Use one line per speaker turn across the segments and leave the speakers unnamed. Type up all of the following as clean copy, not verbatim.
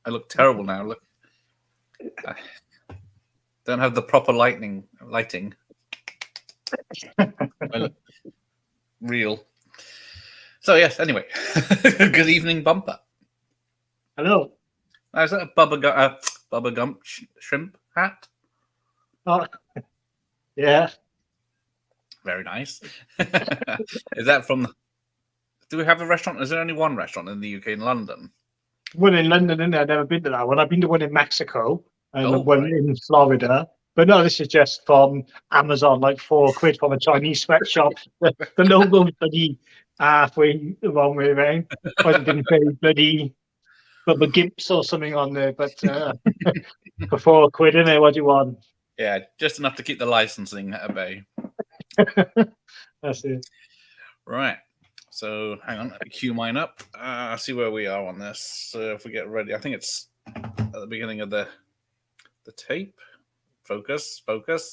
I look terrible now. Look, I don't have the proper lighting. I look real. So yes. Anyway, good evening, Bumper.
Hello.
Is that a Bubba Gump shrimp hat?
Oh, yeah.
Very nice. Is that from? Do we have a restaurant? Is there only one restaurant in the UK in London?
One in London, and I've never been to that one. I've been to one in Mexico and
Oh,
one
right.
in Florida. But no, this is just from Amazon, like £4 from a Chinese sweatshop. The logo's bloody halfway the wrong way around. I didn't say bloody rubber gimps or something on there, but for £4, innit? What do you want?
Yeah, just enough to keep the licensing at bay.
That's it.
Right. So hang on, let me cue mine up. See where we are on this. If we get ready, I think it's at the beginning of the tape. Focus.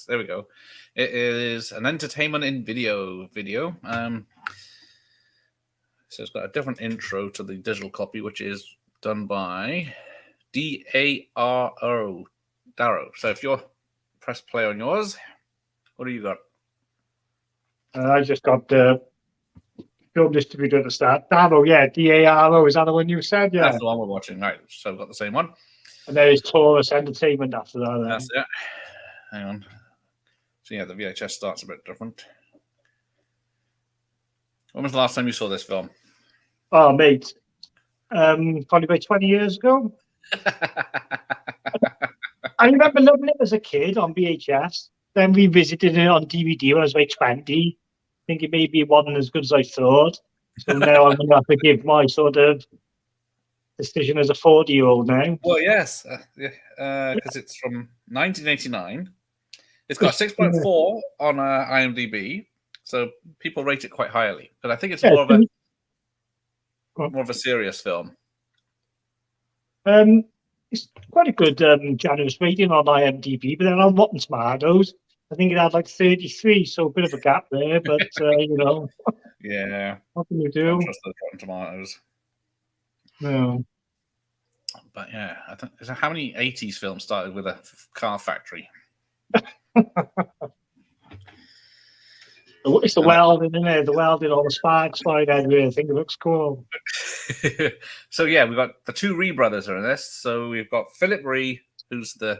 There we go. It is an entertainment in video. So it's got a different intro to the digital copy, which is done by Daro. So if you're press play on yours, what do you got?
I just got the film distributor at the start. Daro, yeah, Daro. Is that the one you said? Yeah.
That's the one we're watching. Right. So I've got the same one.
And there is Taurus Entertainment after that. Then.
That's it. Hang on. So yeah, the VHS starts a bit different. When was the last time you saw this film?
Oh, mate. Probably about 20 years ago. I remember loving it as a kid on VHS. Then revisited it on DVD when I was about 20. I think it maybe wasn't as good as I thought. So now I'm going to have to give my sort of decision as a 40-year-old now.
Well, yes, because it's from 1989. It's got a 6.4 on IMDb, so people rate it quite highly. But I think it's more of a serious film.
It's quite a good generous rating on IMDb, but then on Rotten Tomatoes, I think it had like 33, so a bit of a gap there. But
yeah,
what can you
I don't
do?
trust those Rotten Tomatoes.
No.
But yeah, I think how many 80s films started with a car factory?
It's the welding, isn't it? The welding, all the sparks flying everywhere. I think it looks cool.
So yeah, we've got the two Ree brothers are in this. So we've got Philip Ree, who's the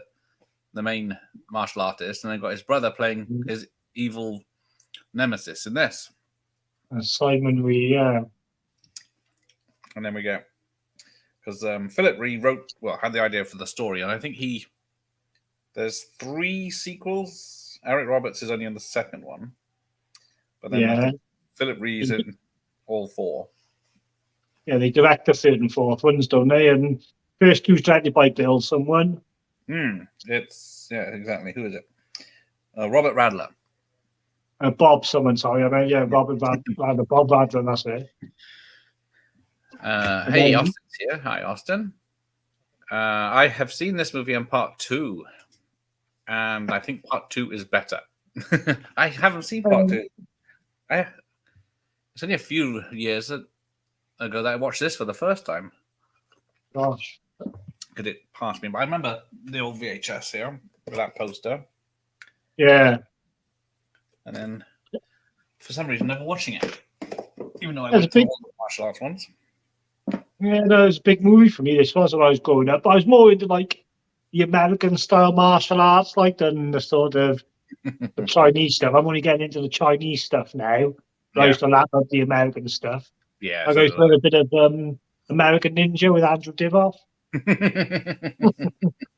main martial artist, and then got his brother playing his evil nemesis in this.
Simon Ree, yeah.
And then we get because Philip Ree had the idea for the story, and I think there's 3 sequels. Eric Roberts is only in the second one, but then I think Philip Ree's in all 4.
Yeah, they direct the 3rd and 4th ones, don't they? And first two's directed by Bill someone.
It's exactly. Who is it? Robert Radler.
Bob someone, sorry. Robert Radler. Bob Radler, that's it.
Hey, Austin's here. Hi, Austin. I have seen this movie in part 2, and I think part 2 is better. I haven't seen part 2. It's only a few years ago that I watched this for the first time.
Gosh.
Because it passed me. But I remember the old VHS here with that poster.
Yeah.
And then, for some reason, never watching it. Even though I went to all the martial arts ones.
Yeah, no, it was a big movie for me. This was when I was growing up. I was more into like the American style martial arts, like than the sort of the Chinese stuff. I'm only getting into the Chinese stuff now. But I used to laugh at the American stuff.
Yeah,
I used to learn a bit of American Ninja with Andrew Divoff.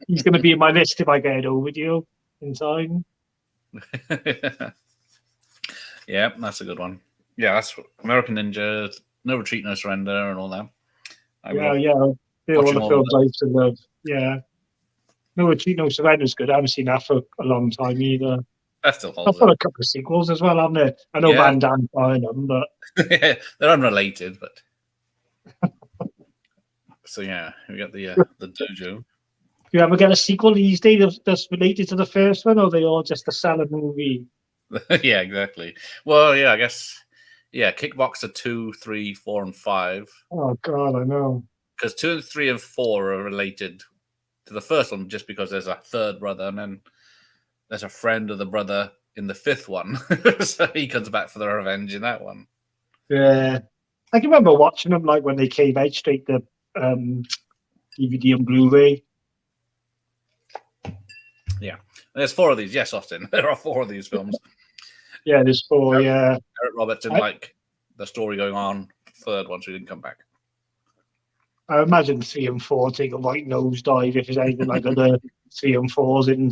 He's going to be in my list if I get it over to you in time.
Yeah, that's a good one. Yeah, that's American Ninja, No Retreat, No Surrender, and all that.
All the films I used to love. Yeah. No Retreat, No Surrender is good. I haven't seen that for a long time either.
That still holds.
I've got a couple of sequels as well, haven't I? I know Van Damme's buying them, but
yeah, they're unrelated. But so yeah, we got the dojo.
Do you ever get a sequel these days that's related to the first one, or are they all just a salad movie?
Yeah, exactly. Well, yeah, I guess. Yeah, Kickboxer 2, 3, 4, and 5.
Oh God, I know.
because 2 and 3 and 4 are related to the first one just because there's a third brother, and then there's a friend of the brother in the fifth one, so he comes back for the revenge in that one.
Yeah, I can remember watching them like when they came out straight to DVD and Blu-ray.
Yeah, there's 4 of these. Yes, Austin, there are 4 of these films.
Yeah, there's 4. Yeah,
Eric Roberts didn't like the story going on. Third one, so he didn't come back.
I imagine 3 and 4 take a right nosedive if there's anything like other 3 and 4s in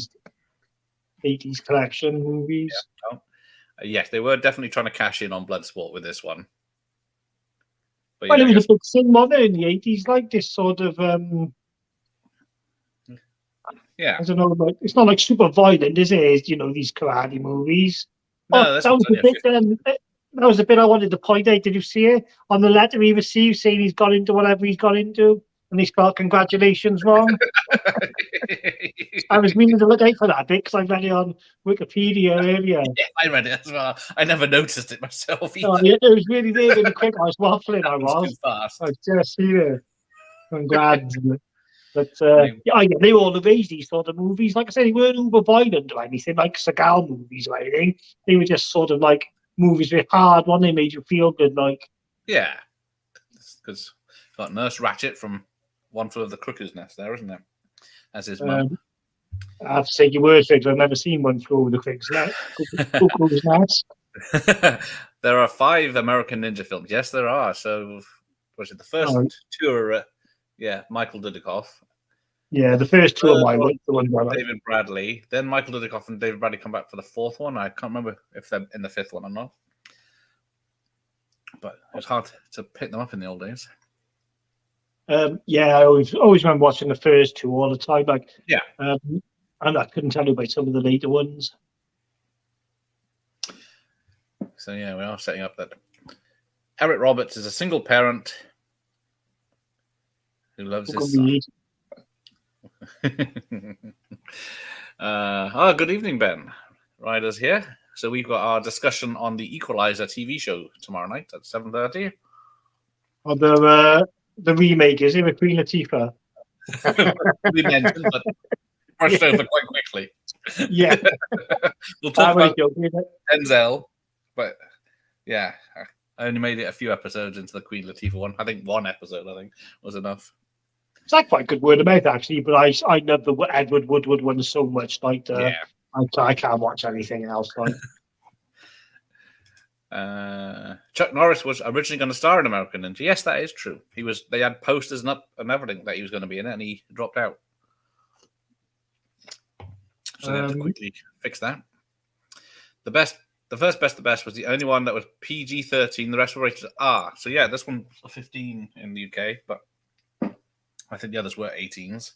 80s collection movies.
Yeah, yes, they were definitely trying to cash in on Bloodsport with this one. But
Well,
yeah,
it was a big thing, wasn't it, in the 80s, like this sort of
yeah.
I don't know, like it's not like super violent, is it? It's, these karate movies.
No, this
that was
was
the bit. That was the bit I wanted to point out. Did you see it on the letter he received saying he's got into whatever he's got into, and he spelled congratulations wrong? I was meaning to look out for that bit because I read it on Wikipedia earlier.
Yeah, I read it as well. I never noticed it myself either.
Oh, it was really there really quick. I was waffling. I was
too fast.
I just see it. Congrats. But they were all the age these sort of movies. Like I said, they weren't uber violent or anything like Seagal movies or anything. They were just sort of like movies with hard one. They made you feel good, like.
Yeah, because got Nurse Ratchet from One Flew of the Cuckoo's Nest there, isn't it? As his mum.
I have to take your word for it. I've never seen One Flew of the Cuckoo's Nest.
There are 5 American Ninja films. Yes, there are. So, was it the first 2 are? Michael Dudikoff.
Yeah, the first 2 are my ones.
David Bradley. Then Michael Dudikoff and David Bradley come back for the 4th one. I can't remember if they're in the 5th one or not. But it's hard to pick them up in the old days.
I always remember watching the first 2 all the time. Like, and I couldn't tell you about some of the later ones.
So we are setting up that Eric Roberts is a single parent who loves his son. Good evening, Ben. Ryder's here. So we've got our discussion on the Equalizer TV show tomorrow night at 7:30.
On the remake, is it, with Queen Latifah?
We mentioned, but brushed over quite quickly.
Yeah.
We'll talk about Denzel, but I only made it a few episodes into the Queen Latifah one. I think 1 episode, was enough.
It's like quite good word of mouth, actually, but I love the Edward Woodward one so much. Like, I can't watch anything else. Like,
Chuck Norris was originally going to star in American Ninja. Yes, that is true. They had posters and everything that he was going to be in it, and he dropped out. So they had to quickly fix that. The first Best of Best was the only one that was PG-13. The rest were rated R. So this one was 15 in the UK, but I think the others were 18s.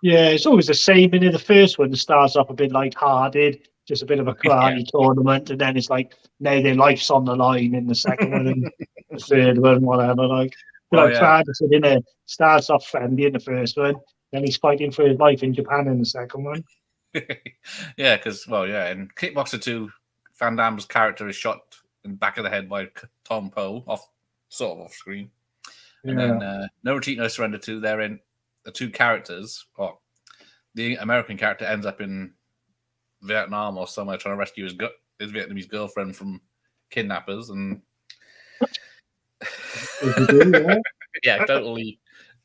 Yeah, it's always the same. In the first one, starts off a bit light-hearted, just a bit of a karate tournament, and then it's like now their life's on the line in the second one and the third one, whatever. Like Ferguson in it starts off friendly in the first one, then he's fighting for his life in Japan in the second one.
Because in Kickboxer 2, Van Damme's character is shot in the back of the head by Tom Poe, off screen. And then No Retreat, No Surrender 2, they're in the 2 characters. Well, the American character ends up in Vietnam or somewhere trying to rescue his Vietnamese girlfriend from kidnappers. And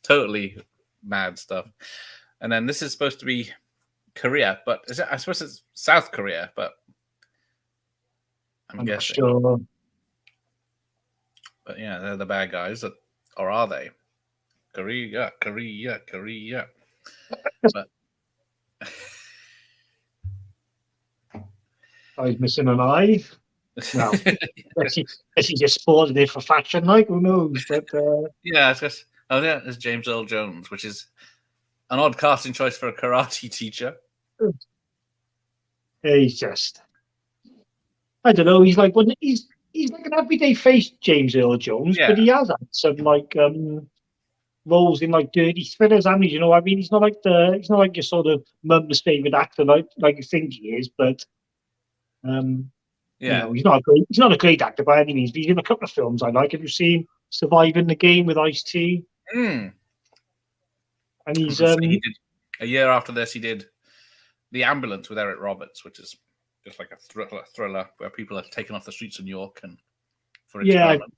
totally mad stuff. And then this is supposed to be Korea, but I suppose it's South Korea, but I'm guessing.
Sure.
But they're the bad guys, or are they? Korea. But
he's missing an eye. No, is he just sporting it for fashion? Like, who knows? But
it's just it's James Earl Jones, which is an odd casting choice for a karate teacher.
He's just, I don't know. He's like he's like an everyday face, James Earl Jones, but he has had some like roles in like dirty thrillers. I mean, you know what I mean? He's not like your sort of mum's favorite actor like you think he is, but he's not a great actor by any means. But he's in a couple of films I like. Have you seen Surviving the Game with Ice-T,
Mm.
and
I was
he's
gonna say he did a year after this. He did The Ambulance with Eric Roberts, which is just like a thriller where people are taken off the streets of New York and for
yeah.
experiments.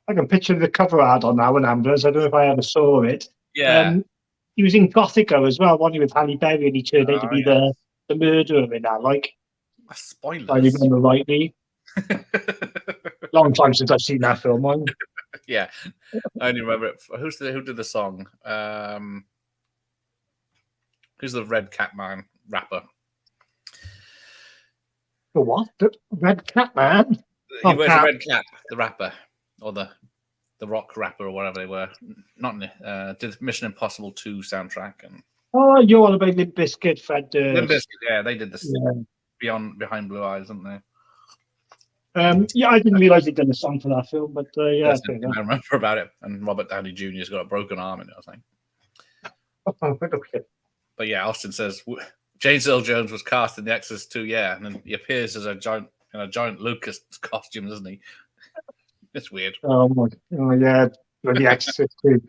I can picture the cover art on that one, Ambulance. I don't know if I ever saw it.
Yeah.
He was in Gothica as well, wasn't he, with Halle Berry, and he turned out to
Oh,
be
yeah.
the murderer in that. Like, if I
Spoilers.
remember rightly. Long time since I've seen that film. One.
Yeah, I only remember it. Who did the song? Who's the Red Cat Man rapper?
The what? The Red Cat Man?
He
Oh,
wears a
Cat.
red cap, the rapper, or the rock rapper, or whatever they were. Not did Mission Impossible 2 soundtrack and
Oh, you're all about Limp Bizkit, Fred
Limp
Durst.
Bizkit. Yeah, they did this
Yeah.
Behind Blue Eyes, didn't they?
Yeah, I didn't realise he'd done a song for that film, but yeah,
That's the thing I remember about it. And Robert Downey Jr.'s got a broken arm in it, I think.
Okay.
But yeah, Austin says James Earl Jones was cast in The Exorcist 2, yeah, and then he appears as a giant Lucas costume, doesn't he? It's weird.
Oh yeah, the Exorcist too.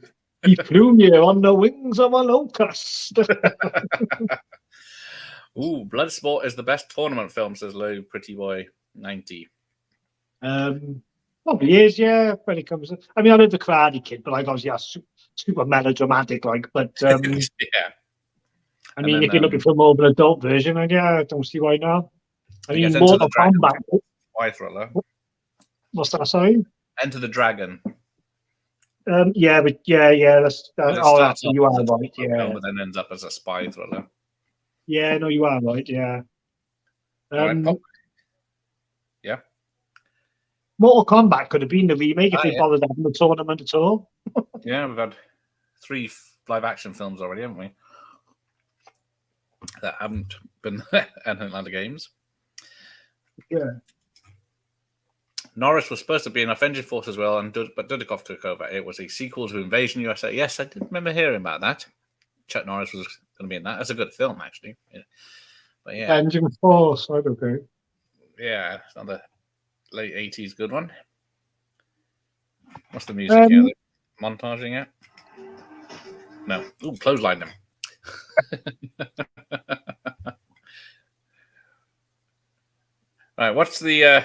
He flew me on the wings of a locust.
Ooh, Bloodsport is the best tournament film, says Lou Pretty Boy 90.
Probably is, yeah. When it comes, I mean, I love the Karate Kid, but like obviously that's super melodramatic, like. But
Yeah.
I mean, if you're looking for more of an adult version, yeah, I don't see why not. I mean,
Enter
Mortal
the Dragon,
Kombat.
spy thriller.
What's that? Sorry.
Enter the Dragon.
Yeah, but yeah. That's
It
oh,
starts off
you are
as a
right. Yeah,
film, but then ends up as a spy thriller.
yeah. No, you are right. Yeah.
All right, yeah.
Mortal Kombat could have been the remake if they
Yeah.
bothered having the tournament at all.
Yeah, we've had 3 live action films already, haven't we? That haven't been Atlanta Games.
Yeah.
Norris was supposed to be in Offensive Force as well, but Dudikoff took over. It was a sequel to Invasion USA. Yes, I did remember hearing about that. Chuck Norris was going to be in that. That's a good film, actually. Yeah. But yeah.
Engine Force, I don't know.
Yeah, it's another late 80s good one. What's the music here? Montaging it? No. Ooh, clothesline them. All right, what's the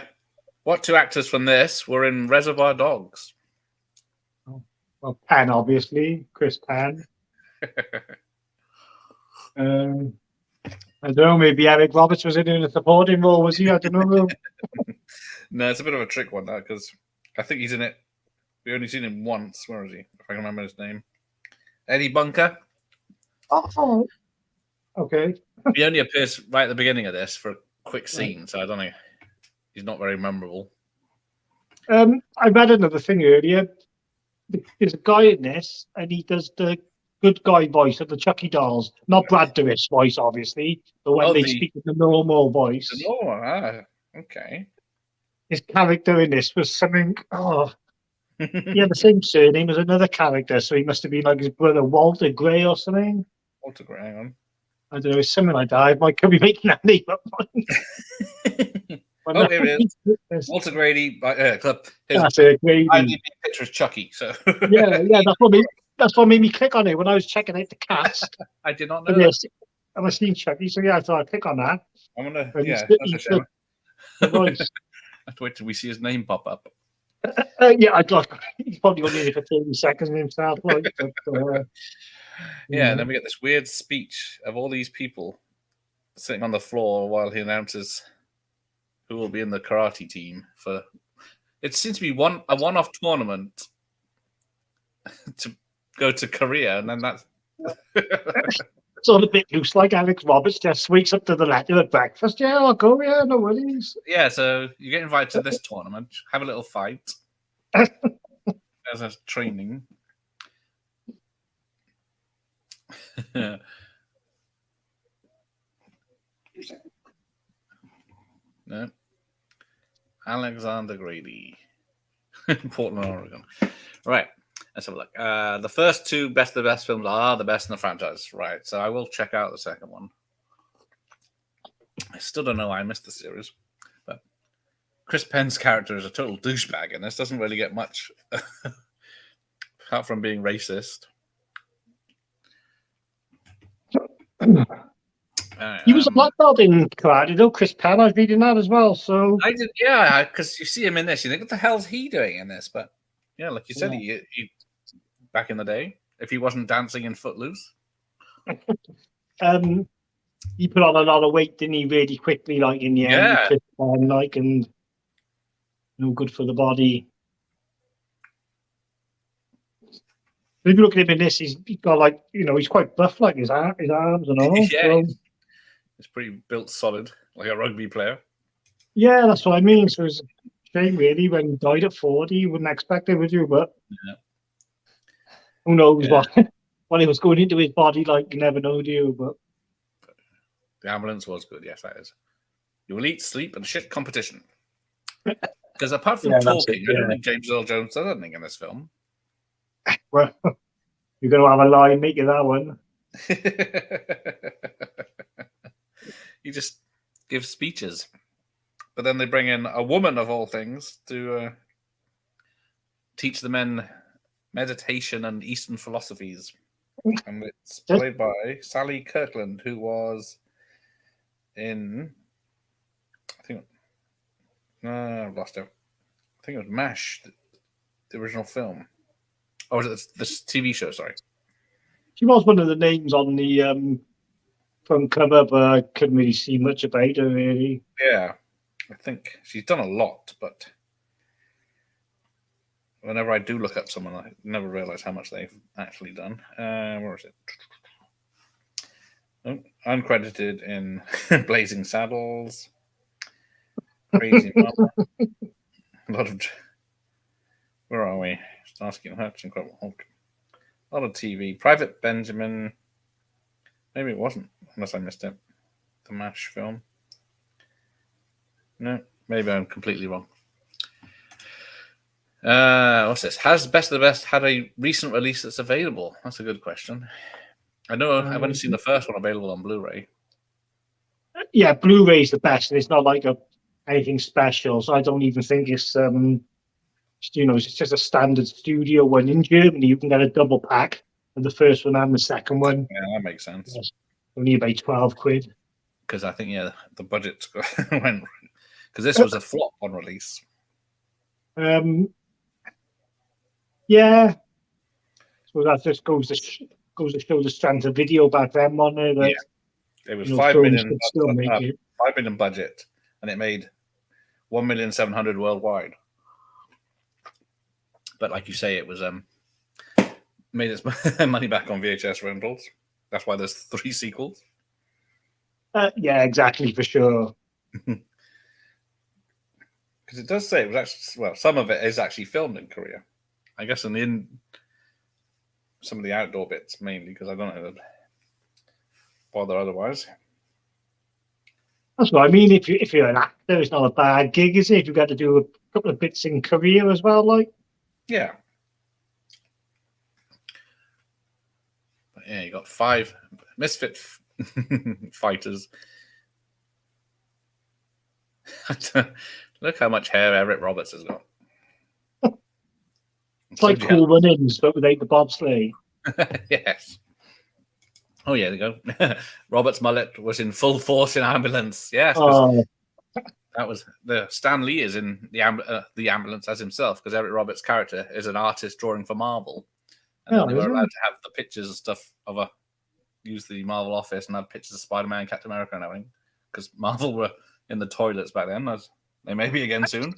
what 2 actors from this were in Reservoir Dogs?
Well, Penn, obviously, Chris Penn. I don't know, maybe Eric Roberts was in a supporting role, was he? I don't know.
No, it's a bit of a trick one, that, because I think he's in it. We only seen him once. Where is he? If I can remember his name. Eddie Bunker.
Oh, okay.
He only appears right at the beginning of this for a quick scene, so I don't know. He's not very memorable.
I read another thing earlier. There's a guy in this, and he does the good guy voice of the Chucky dolls. Not Brad Dourif's voice, obviously, but when they speak in the normal voice.
Okay.
His character in this was something. He had the same surname as another character, so he must have been like his brother Walter Gray or something.
Walter Gray, hang on.
I don't know, something like that. I might could be making that name up.
Here it is. Walter Grady.
That's it, Grady.
IMDb picture is Chucky. So
yeah, that's what made me click on it when I was checking out the cast.
I did not know that.
I've seen Chucky, so yeah, I thought I'd click on that.
I'm gonna.
And
Yeah, that's a shame.
The voice.
Have to wait till we see his name pop up.
Yeah, he's probably only in it for 30 seconds himself. Like, but,
yeah, and then we get this weird speech of all these people sitting on the floor while he announces who will be in the karate team for. It seems to be a one-off tournament to go to Korea, and then that's
it's all a bit loose, like Alex Roberts just wakes up to the letter at breakfast. Yeah, I'll go. Yeah, no worries.
Yeah, so you get invited to this tournament, have a little fight as a training. No. Alexander Grady. Portland, Oregon. Right. Let's have a look. The first 2 best of the best films are the best in the franchise. Right. So I will check out the second one. I still don't know why I missed the series. But Chris Penn's character is a total douchebag, and this doesn't really get much apart from being racist.
He was a black belt in karate, though. Chris Penn, I was reading that as well. So
I did, yeah, because you see him in this, you think, what the hell's he doing in this? But yeah, like you said, he back in the day, if he wasn't dancing in Footloose,
he put on a lot of weight, didn't he? Really quickly, like in the end,
yeah,
Chris Penn, like, and no good for the body. If you look at him in this, he's got like, he's quite buff, like his arms and all.
yeah,
So
he's pretty built solid, like a rugby player.
yeah, that's what I mean. So it's a shame, really, when he died at 40. You wouldn't expect it, would you? But who knows what he was going into his body, like, you never know, do you? But
the ambulance was good, yes, that is. You will eat, sleep, and shit competition. Because apart from talking, I don't think James Earl Jones does anything in this film.
Well, you're going to have a line, make it that one.
He just gives speeches. But then they bring in a woman, of all things, to teach the men meditation and Eastern philosophies. And it's played by Sally Kirkland, who was in... I've lost it. I think it was MASH, the original film. Oh, was it this TV show? Sorry.
She was one of the names on the front cover, but I couldn't really see much about her, really.
Yeah, I think she's done a lot, but whenever I do look up someone, I never realise how much they've actually done. Where is it? Oh, uncredited in Blazing Saddles. Crazy Mama. A lot of... Where are we? Starsky and Hutch, Incredible Hulk. A lot of TV. Private Benjamin. Maybe it wasn't, unless I missed it. The MASH film. No, maybe I'm completely wrong. What's this? Has Best of the Best had a recent release that's available? That's a good question. I know I've only seen the first one available on Blu-ray.
Yeah, Blu-ray's the best, and it's not like anything special. So I don't even think it's it's just a standard studio one. In Germany, you can get a double pack of the first one and the second one.
Yeah, that makes sense.
It's only about £12.
Because I think the budget went, because this was a flop on release.
Yeah. So that just goes to show the strength of video back then, on it.
Yeah. It was 5 million, 5 million budget, and it made 1,700,000 worldwide. But like you say, it was made its money back on VHS rentals. That's why there's 3 sequels.
Yeah, exactly, for sure.
Because it does say it was actually, some of it is actually filmed in Korea. I guess in some of the outdoor bits mainly, because I don't know if bother otherwise.
That's what I mean. If you're an actor, it's not a bad gig, is it? If you've got to do a couple of bits in Korea as well, like.
Yeah. But yeah, you got 5 misfit fighters. Look how much hair Eric Roberts has got.
It's like Cool Runnings, but without the bobsleigh.
Yes. Oh yeah, there you go. Robert's mullet was in full force in Ambulance. Yes. That was the Stan Lee is in the Ambulance as himself, because Eric Roberts' character is an artist drawing for Marvel, and they were allowed to have the pictures and stuff of use the Marvel office and have pictures of Spider-Man, Captain America, and everything, because Marvel were in the toilets back then, as they may be again soon.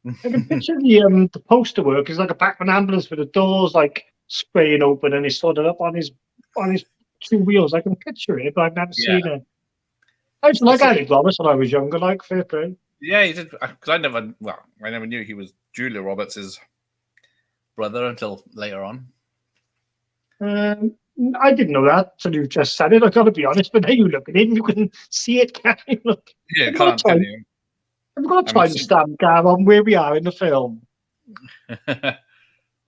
I can picture the poster work is like a Batman ambulance with the doors like spraying open and he's stood up on his 2 wheels. I can picture it, but I've never seen it. I used to like Eric Roberts when I was younger, like, fair play.
Yeah, he did. Because I never knew he was Julia Roberts' brother until later on.
I didn't know that until you just said it. I got to be honest, but now you look at him, you can see it. Can't you? Look,
yeah, can't tell you.
I've got a timestamp, Gav, on where we are in the film.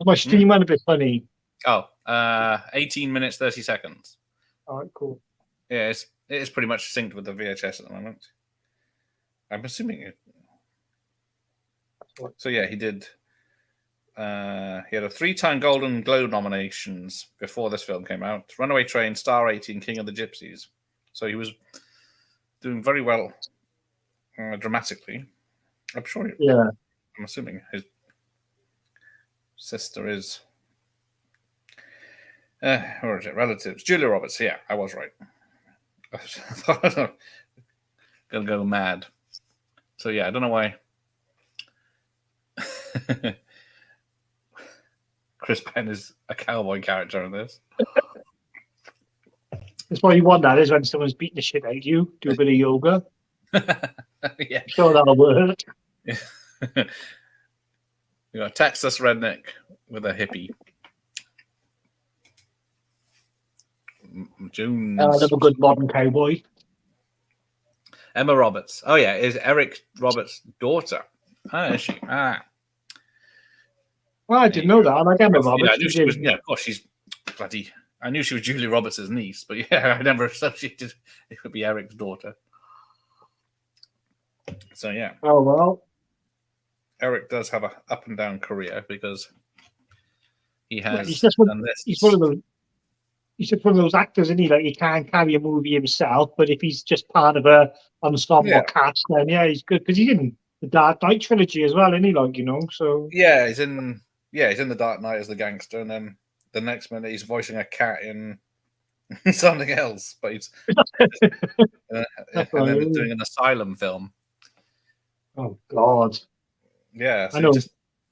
My stream went a bit funny.
18 minutes, 30 seconds.
All right, cool.
Yeah, it is pretty much synced with the VHS at the moment. I'm assuming it. So yeah, he did He had a 3-time Golden Globe nominations before this film came out. Runaway Train, Star 18, King of the Gypsies. So he was doing very well dramatically. I'm sure.
Yeah.
I'm assuming his sister is. Where is it? Relatives. Julia Roberts. Yeah, I was right. Gonna go mad. So yeah, I don't know why. Chris Penn is a cowboy character in this.
That's what you want. That is when someone's beating the shit out of you. Do a bit of yoga.
Yeah.
Sure, that'll work.
You got a Texas redneck with a hippie. Jones.
Another good modern cowboy.
Emma Roberts. Oh yeah, is Eric Roberts' daughter? Ah, is she? Ah.
Well, I didn't know that. I like Emma Roberts.
Yeah, I knew she was. Yeah, of course, she's bloody. I knew she was Julia Roberts' niece, but yeah, I never associated it would be Eric's daughter. So yeah.
Oh well.
Eric does have a up and down career because he has.
He's just one of those. He's just one of those actors, isn't he? Like he can't carry a movie himself, but if he's just part of a ensemble cast, then yeah, he's good because he's in the Dark Knight trilogy as well, isn't he? Like So
yeah, he's in the Dark Knight as the gangster, and then the next minute he's voicing a cat in something else, but he's and then doing an asylum film.
Oh God!
Yeah, so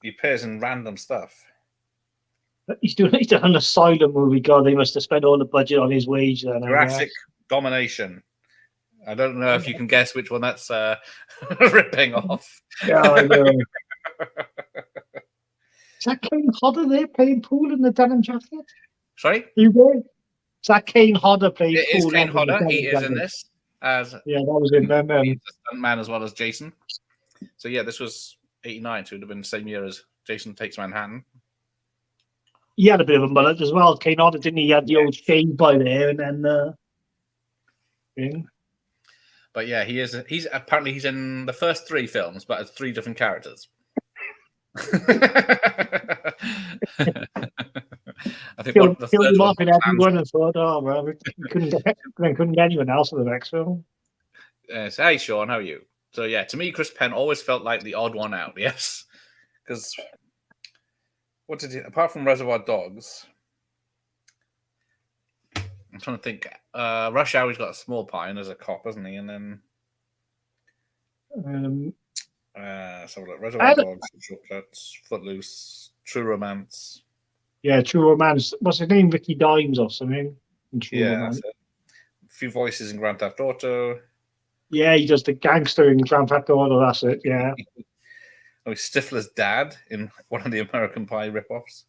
he appears in random stuff.
He's doing an asylum movie. God, they must have spent all the budget on his wage then.
Jurassic Domination. I don't know if you can guess which one that's ripping off.
Yeah, I know. Is that Kane Hodder there playing pool in the denim jacket?
Sorry?
You there? Is that Kane Hodder playing pool?
It is Kane Hodder. He is in this.
Yeah, that was in them.
He's a stuntman as well as Jason. So yeah, this was 89, so it would have been the same year as Jason Takes Manhattan.
He had a bit of a mullet as well. Kane Hodder, didn't he? He had the old shave by there, and then.
But yeah, he's in the first 3 films, but as 3 different characters. I think
killed him off in everyone and thought, oh well, we couldn't get anyone else in the next film.
So, hey Sean, how are you? So yeah, to me, Chris Penn always felt like the odd one out. Yes, because what did he? Apart from Reservoir Dogs, I'm trying to think. Rush Hour, he's got a small pie and as a cop, hasn't he? And then so Reservoir Dogs, Shortcuts, Footloose, True Romance.
Yeah, True Romance. What's his name? Ricky Dimes or something.
A few voices in Grand Theft Auto.
Yeah, he does the gangster in Grand Theft Auto. That's it. Yeah.
Stifler's dad in one of the American Pie ripoffs.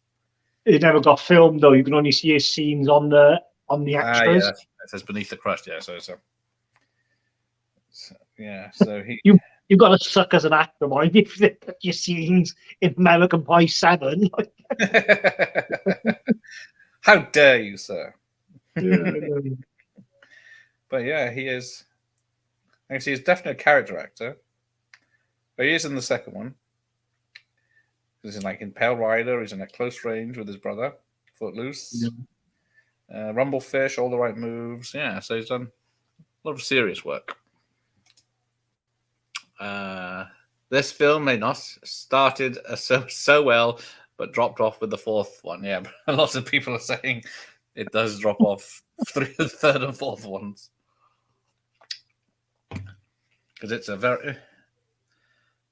It never got filmed though. You can only see his scenes on the extras.
Yeah, it says Beneath the Crust. Yeah, so So he.
You've got to suck as an actor, mind if you put your scenes in American Pie 7.
How dare you, sir?
Yeah,
but yeah, he is. Actually, he's definitely a character actor. But he is in the second one. He's in Pale Rider. He's in At Close Range with his brother, Footloose. Yeah. Rumblefish, All the Right Moves. Yeah, so he's done a lot of serious work. This film may not started so well, but dropped off with the 4th one. Yeah, but lots of people are saying it does drop off through the 3rd and 4th ones because it's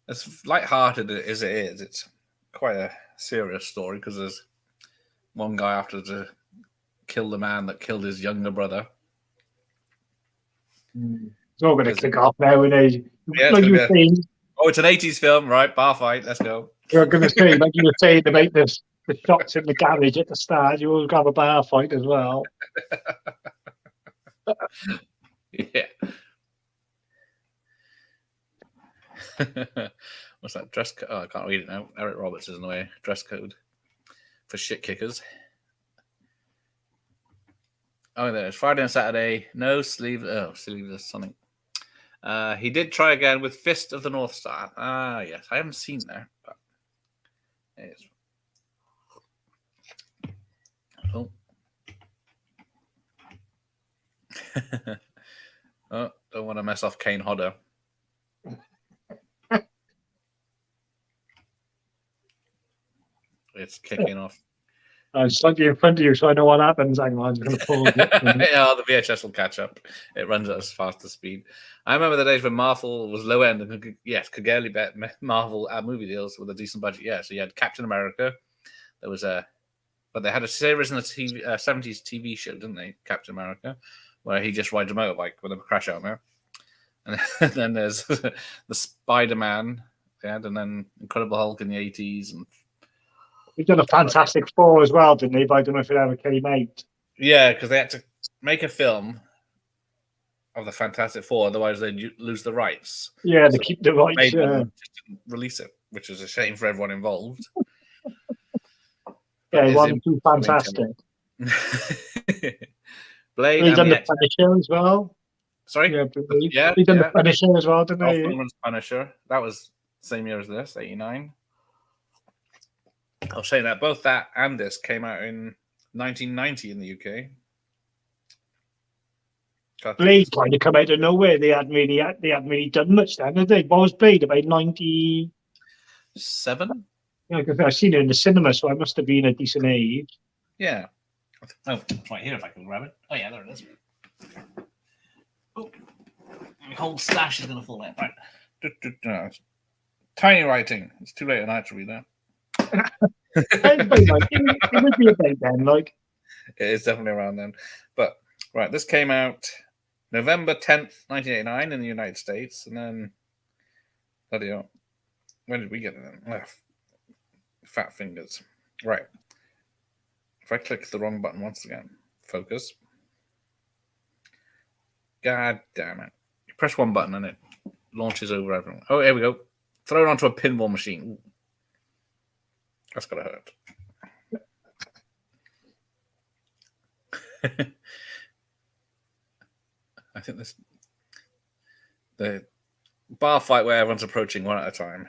as light-hearted as it is. It's quite a serious story because there's one guy after to kill the man that killed his younger brother.
It's all going to kick off now, isn't it? Like you were saying,
it's an 80s film, right? Bar fight, let's go.
You're going to say, like you were saying about the shots in the garage at the start, you always have a bar fight as well.
Yeah. What's that dress code? Oh, I can't read it now. Eric Roberts is in the way. Dress code for shit kickers. Oh, there's Friday and Saturday. No sleeve. Oh, sleeveless something. He did try again with Fist of the North Star. Ah, yes. I haven't seen that. But Oh, don't want to mess off Kane Hodder. It's kicking off.
I'm slightly in front of you, so I know what happens. Hang on, I'm just going to pause it.
Yeah, the VHS will catch up. It runs at a faster speed. I remember the days when Marvel was low end and could barely bet Marvel movie deals with a decent budget. Yeah, so you had Captain America. There was but they had a series in the 70s TV show, didn't they? Captain America, where he just rides a motorbike with a crash out there. And then there's the Spider-Man, and then Incredible Hulk in the 80s. And
We've done a Fantastic Four as well, didn't they? But I don't know if it ever came out.
yeah, because they had to make a film of the Fantastic Four, otherwise they'd lose the rights.
Yeah, to keep the rights.
Just didn't release it, which is a shame for everyone involved.
Yeah, one or two Fantastic.
Blade
They've
and
done
the
the Punisher as well.
Sorry?
Yeah, they've done the Punisher as well, didn't they?
Punisher. That was the same year as this, 89. I was saying that both that and this came out in 1990 in the UK.
Blade kind of come out of nowhere. They hadn't really done much then, had they? What was Blade, about
97?
Yeah, because I've seen it in the cinema, so I must have been a decent age.
Yeah. Oh, it's right here if I can grab it. Oh yeah, there it is. Oh, my whole stash is going to fall out. Right. Tiny writing. It's too late at night to read that.
It would be about then, like.
It is definitely around then. But, right, this came out November 10th, 1989 in the United States. And then, bloody hell, when did we get it then? Fat fingers. Right. If I click the wrong button once again, focus. God damn it. You press one button and it launches over everyone. Oh, here we go. Throw it onto a pinball machine. Ooh. That's got to hurt. I think the bar fight where everyone's approaching one at a time.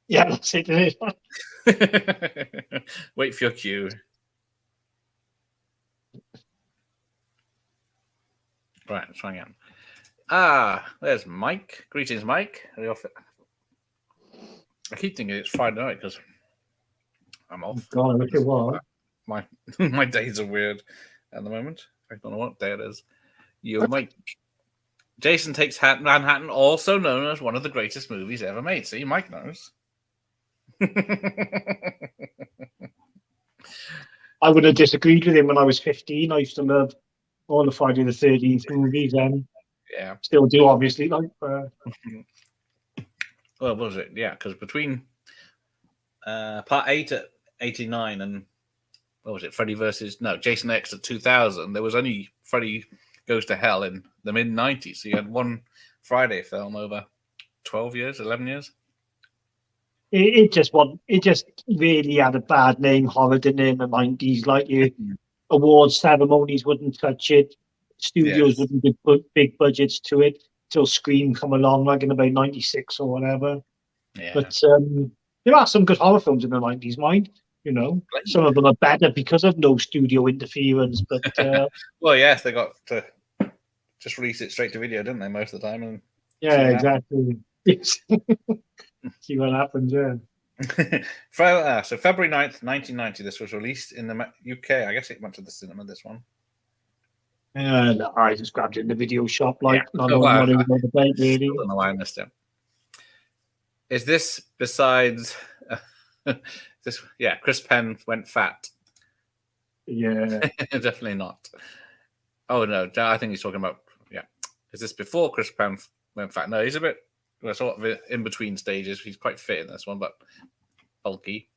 Yeah, that's it.
Wait for your cue. Right, let's try again. There's Mike. Greetings, Mike. I keep thinking it's Friday night because I'm off.
God, look at what.
My days are weird at the moment. I don't know what day it is. You, Mike. Jason Takes Manhattan, also known as one of the greatest movies ever made. See, Mike knows.
I would have disagreed with him when I was 15. I used to love all the Friday the 13th movies, and
yeah,
still do, obviously. Like,
well, what was it? Yeah, because between part 8 at 89 and what was it? Jason X at 2000. There was only Freddy Goes to Hell in the mid 90s. So you had one Friday film over 12 years, 11 years.
It just really had a bad name, horror, didn't it, in the 90s. Like, awards ceremonies wouldn't touch it. Studios wouldn't put big budgets to it till Scream come along, like in about 96 or whatever.
Yeah.
But there are some good horror films in the 90s, mind. You know, some of them are better because of no studio interference. But
well, yes, they got to just release it straight to video, didn't they? Most of the time, and
yeah, exactly. See what happens. Yeah.
So February 9th, 1990, this was released in the UK. I guess it went to the cinema. This one.
I just grabbed it in the video shop, like
I
not knowing what it was all about, really.
I don't know why I missed it. Is this besides? Chris Penn went fat.
Yeah.
Definitely not. Oh, no. I think he's talking about, Is this before Chris Penn went fat? No, he's a bit sort of in between stages. He's quite fit in this one, but bulky.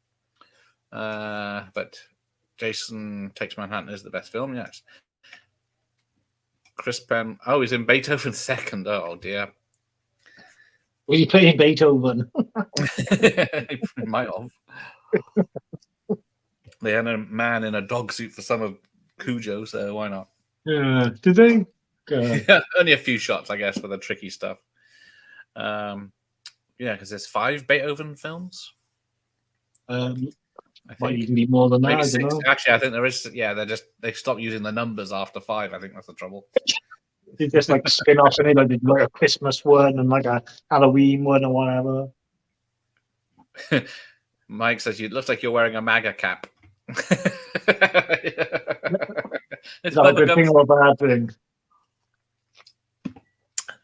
But Jason Takes Manhattan is the best film, yes. Chris Penn. Oh, he's in Beethoven Second. Oh, dear.
Was he playing Beethoven?
He might have. They had a man in a dog suit for some of Cujo, so why not?
Yeah, did they?
Only a few shots, I guess, for the tricky stuff. Because there's 5 Beethoven films. I
Might
think
even be more than that.
maybe
I don't
6.
know.
Actually, I think there is. Yeah, they stopped using the numbers after 5. I think that's the trouble.
It's just like spin-offs, and like a Christmas one and like a Halloween one or whatever.
Mike says you looks like you're wearing a MAGA cap.
Is
It's
that a good
bubblegum.
thing or a bad thing?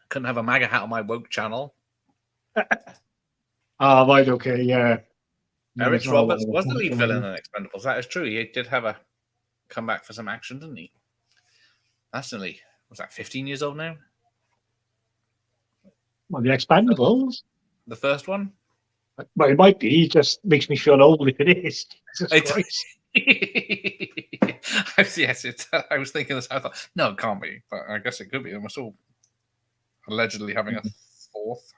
Couldn't have a MAGA hat on my woke channel.
Ah, right, okay, yeah. No, it's
Eric
not a
Roberts
whatever.
was the lead villain in Expendables. That is true. He did have a comeback for some action, didn't he? That's nearly, was that 15 years old now?
Well, the Expendables.
The first one?
Well, it might be. It just makes me feel old if it is. Jesus Christ.
Yes, I was thinking this. I thought, no, it can't be. But I guess it could be. We're still allegedly having a fourth.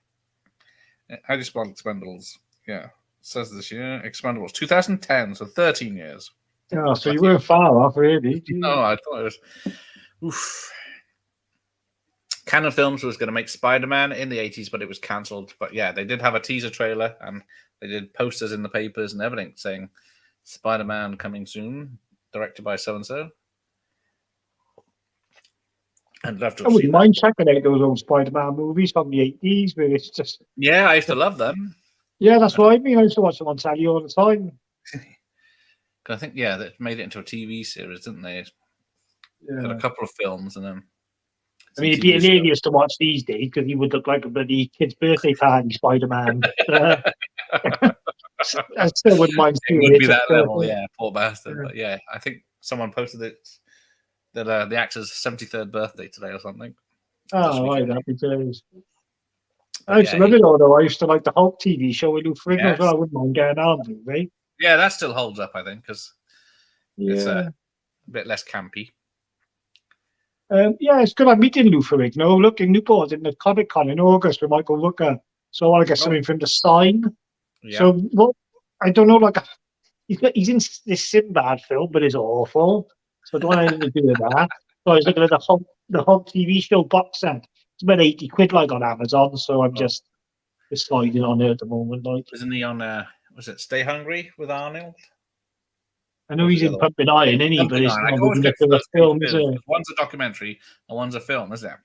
How do you spell Expendables? Yeah. It says this year. Expendables. 2010, so 13 years.
Oh, so you weren't far off, really.
No, I thought it was. Oof. Canon Films was going to make Spider-Man in the 80s, but it was cancelled. But yeah, they did have a teaser trailer, and they did posters in the papers and everything saying Spider-Man coming soon, directed by so-and-so. I'd love to
I
have
wouldn't
seen that.
mind checking out those old Spider-Man movies from the 80s, but it's just...
Yeah, I used to love them.
Yeah, that's what I mean. I used to watch them on telly all the time.
I think, yeah, they made it into a TV series, didn't they?
Yeah.
Had a couple of films and then...
I mean, it'd be hilarious to watch these days because he would look like a bloody kid's birthday party Spider-Man. I still wouldn't mind seeing
it. Would be that
But,
level, yeah, poor bastard.
Yeah.
But yeah, I think someone posted it that the actor's 73rd birthday today or something.
Oh, right, that'd be great.
But
I used to
yeah,
love it though. I used to like the Hulk TV show with Lou Ferrigno
Yes.
as well. I wouldn't mind getting on with it,
yeah, that still holds up, I think, because it's
Yeah.
a bit less campy.
Yeah, it's good. I'm meeting Lou Ferrigno. Look, in Newport in the Comic Con in August with Michael Rooker. So I want to get something for him to sign.
Yeah.
So what? I don't know. Like he's in this Sinbad film, but it's awful. So I don't want anything to do with that. So I was looking at the Hulk TV show box set. It's about 80 quid like on Amazon. So I'm just sliding on it at the moment. Like,
Isn't he on? Was it Stay Hungry with Arnold?
I know he's in Pumping Iron, isn't he? But it's
I
not
always
even
get
a
those
film,
two
is
films.
it?
One's a documentary and one's a film, isn't it?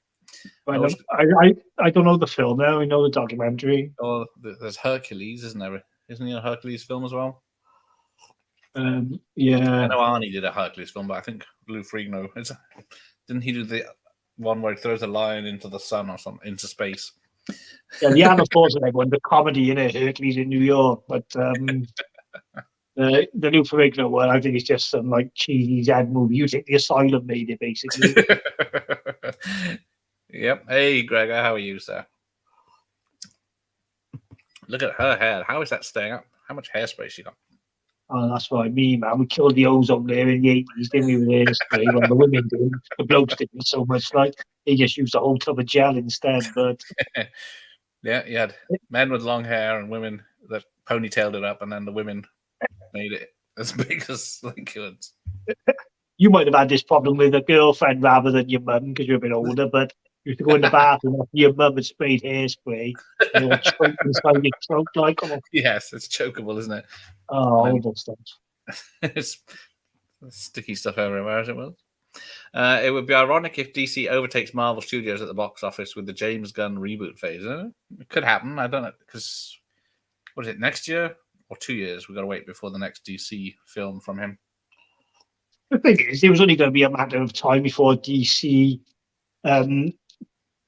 But I don't know the film now. I know the documentary.
Oh, there's Hercules, isn't there? Isn't he a Hercules film as well?
Yeah.
I know Arnie did a Hercules film, but I think Lou Ferrigno didn't he do the one where he throws a lion into the sun or something, into space?
Yeah, the Arnold Schwarzenegger one, the comedy in it, Hercules in New York. But the Lou Ferrigno one, I think it's just some like cheesy Z movie. You think the Asylum made it, basically.
Yep. Hey, Gregor, how are you, sir? Look at her hair. How is that staying up? How much hairspray she got?
Oh, that's what I mean, man. We killed the ozone there in the 80s, didn't we, with hairspray? Well, the women did. The blokes didn't so much. Like, they just used a whole tub of gel instead. But
yeah, you had men with long hair and women that ponytailed it up, and then the women made it as big as they could.
You might have had this problem with a girlfriend rather than your mum because you're a bit older, but you used to go in the bathroom after your mum had sprayed hairspray and it would choke inside your throat like, oh,
Yes, it's chokeable, isn't it?
horrible stuff.
It's sticky stuff everywhere, as it will. It would be ironic if DC overtakes Marvel Studios at the box office with the James Gunn reboot phase. It could happen. I don't know, because what is it, next year or 2 years? We've got to wait before the next DC film from him.
The thing is, it was only going to be a matter of time before DC,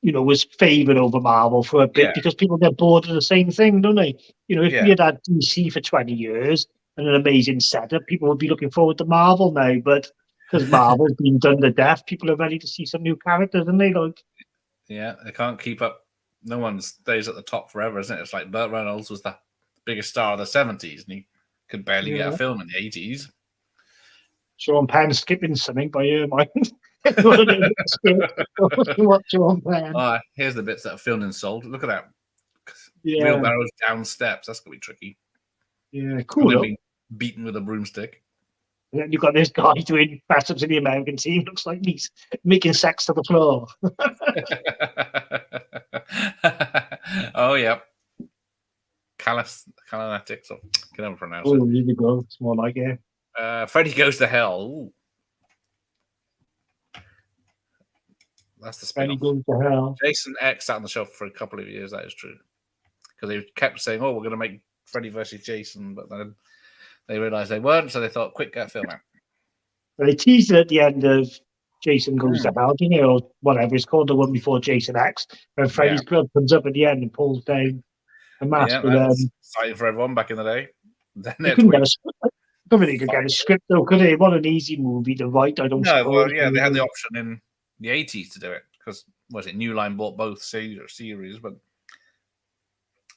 was favoured over Marvel for a bit because people get bored of the same thing, don't they? If we had DC for 20 years and an amazing setup, people would be looking forward to Marvel now. But because Marvel's been done to death, people are ready to see some new characters, and they like.
Yeah, they can't keep up. No one stays at the top forever, isn't it? It's like Burt Reynolds was the biggest star of the 70s, and he could barely get a film in the 80s.
Sean Penn skipping something by your mind. What Sean Penn?
Here's the bits that are filmed in Sold. Look at that.
Yeah.
Wheelbarrows down steps. That's going to be tricky.
Yeah, cool.
Being beaten with a broomstick.
And then you've got this guy doing press-ups in the American team. Looks like he's making sex to the floor.
Oh, yeah. Calanetics, or I can never pronounce
Oh,
it.
here we go. It's more like it.
Freddy Goes to Hell. Ooh. That's the
Then he
spin-off.
goes to hell.
Jason X sat on the shelf for a couple of years. That is true, because they kept saying, "Oh, we're going to make Freddy versus Jason," but then they realised they weren't, so they thought, "Quick, get a film out."
They teased it at the end of Jason Goes to Hell, or whatever it's called, the one before Jason X, when Freddy's glove comes up at the end and pulls down the mask.
Yeah,
But
that was exciting for everyone back in the day. Then they
they
had to
couldn't get
wait.
a script. I don't think they could get a script though, could they? What an easy movie to write, I don't
No, well,
suppose.
yeah, they had the option in the 80s to do it, because was it New Line bought both series, but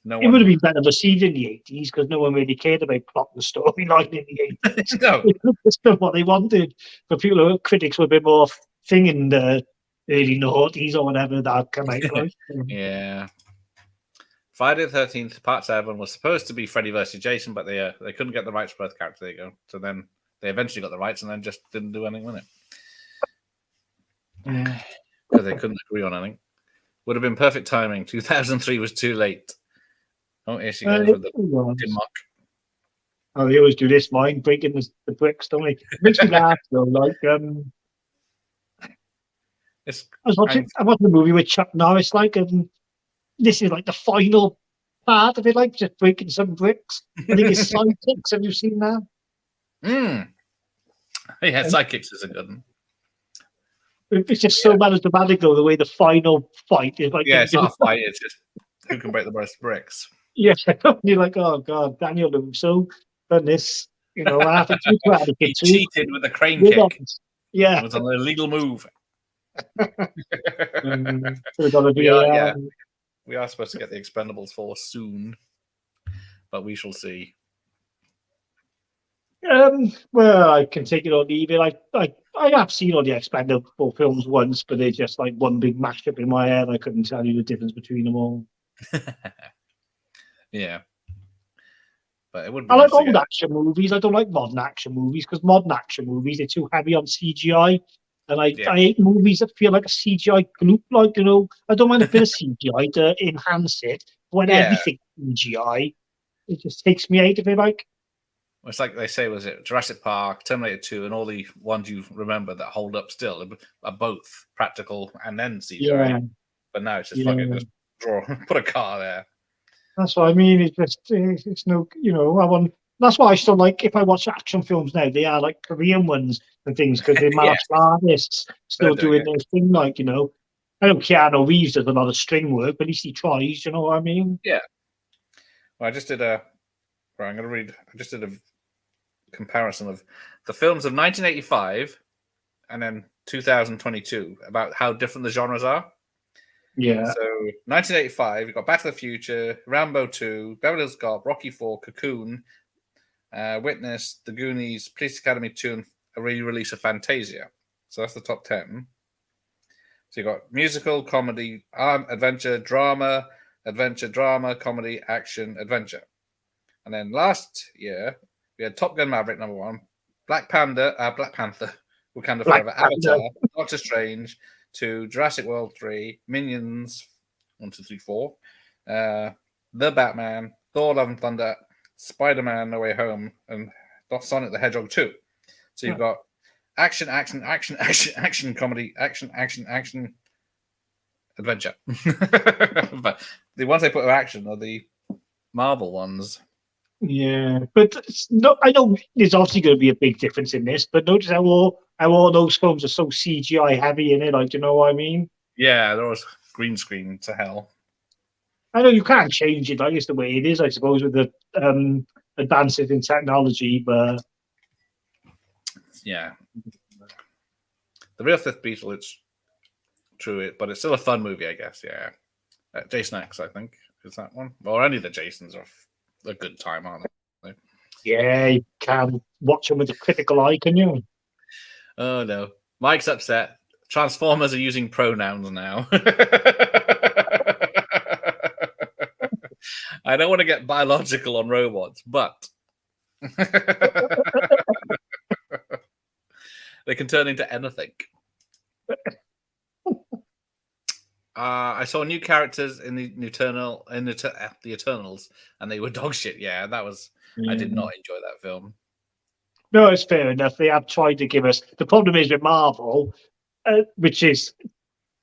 no
It would have
one.
been better received in the 80s because no one really cared about plot and storyline in the 80s.
No,
It's not what they wanted. But critics were a bit more thing in the early noughties or whatever that come out like.
yeah. Friday the 13th, Part 7 was supposed to be Freddy versus Jason, but they couldn't get the rights for both characters. There you go. So then they eventually got the rights and then just didn't do anything with it.
Yeah.
Because they couldn't agree on anything. Would have been perfect timing. 2003 was too late. Oh, here she goes with the Tim Mock.
Oh, they always do this, mind breaking the bricks, don't they? It makes me laugh though. Like, I was watching a movie with Chuck Norris, like, and this is like the final part of it, like just breaking some bricks. I think it's Sidekicks. Have you seen that?
Yeah, Sidekicks is a good one.
It's just so melodramatic though, the way the final fight is like.
Yeah, it's not a fight, it's just who can break the most bricks.
Yeah, you're like, oh god, Daniel Russo done this, after
He cheated with a crane kick.
Yeah.
It was an illegal move. We are supposed to get the Expendables 4 soon, but we shall see.
Well, I can take it or leave it. I have seen all the Expendable films once, but they're just like one big mashup in my head. I couldn't tell you the difference between them all.
Yeah. But it would be
I like old action movies. I don't like modern action movies because modern action movies are too heavy on CGI. And I hate movies that feel like a CGI gloop. Like, I don't mind a bit of CGI to enhance it. But when everything's CGI, it just takes me out of it. Like,
it's like they say, was it Jurassic Park, Terminator 2, and all the ones you remember that hold up still are both practical and then CGI. Yeah. But now it's just fucking just put a car there.
That's what I mean. It's no, that's why I still like, if I watch action films now, they are like Korean ones and things because they're martial artists still doing their thing. Like, I know Keanu Reeves does a lot of string work, but at least he tries. You know what I mean?
Yeah. Well, I just did a comparison of the films of 1985 and then 2022 about how different the genres are.
Yeah.
So 1985, you've got Back to the Future, Rambo 2, Beverly Hills Cop, Rocky 4, Cocoon, Witness, The Goonies, Police Academy 2, and a re-release of Fantasia. So that's the top 10. So you've got musical, comedy, adventure, drama, comedy, action, adventure. And then last year, we had Top Gun Maverick #1, Black Panther, Wakanda Forever, Avatar, Doctor Strange, 2, Jurassic World 3, Minions 1, 2, 3, 4, The Batman, Thor: Love and Thunder, Spider-Man: No Way Home, and Sonic the Hedgehog 2. So you've got action, comedy, action, adventure. But the ones they put with action are the Marvel ones.
Yeah, but I know there's obviously going to be a big difference in this, but notice how all those films are so CGI heavy in it. Like, do you know what I mean?
Yeah, there was green screen to hell.
I know you can't change it. Like, it's the way it is, I suppose, with the advances in technology. But
yeah, the real Fifth Beatle, it's true, but it's still a fun movie, I guess. Yeah, Jason X, I think, is that one, or any of the Jasons are a good time, aren't they?
Yeah, you can watch them with a critical eye, can you?
Oh no, Mike's upset. Transformers are using pronouns now. I don't want to get biological on robots, but they can turn into anything. I saw new characters in the Eternals, and they were dog shit. Yeah, that was. I did
Yeah.
not enjoy that film.
No, it's fair enough. They have tried to give us. The problem is with Marvel, which is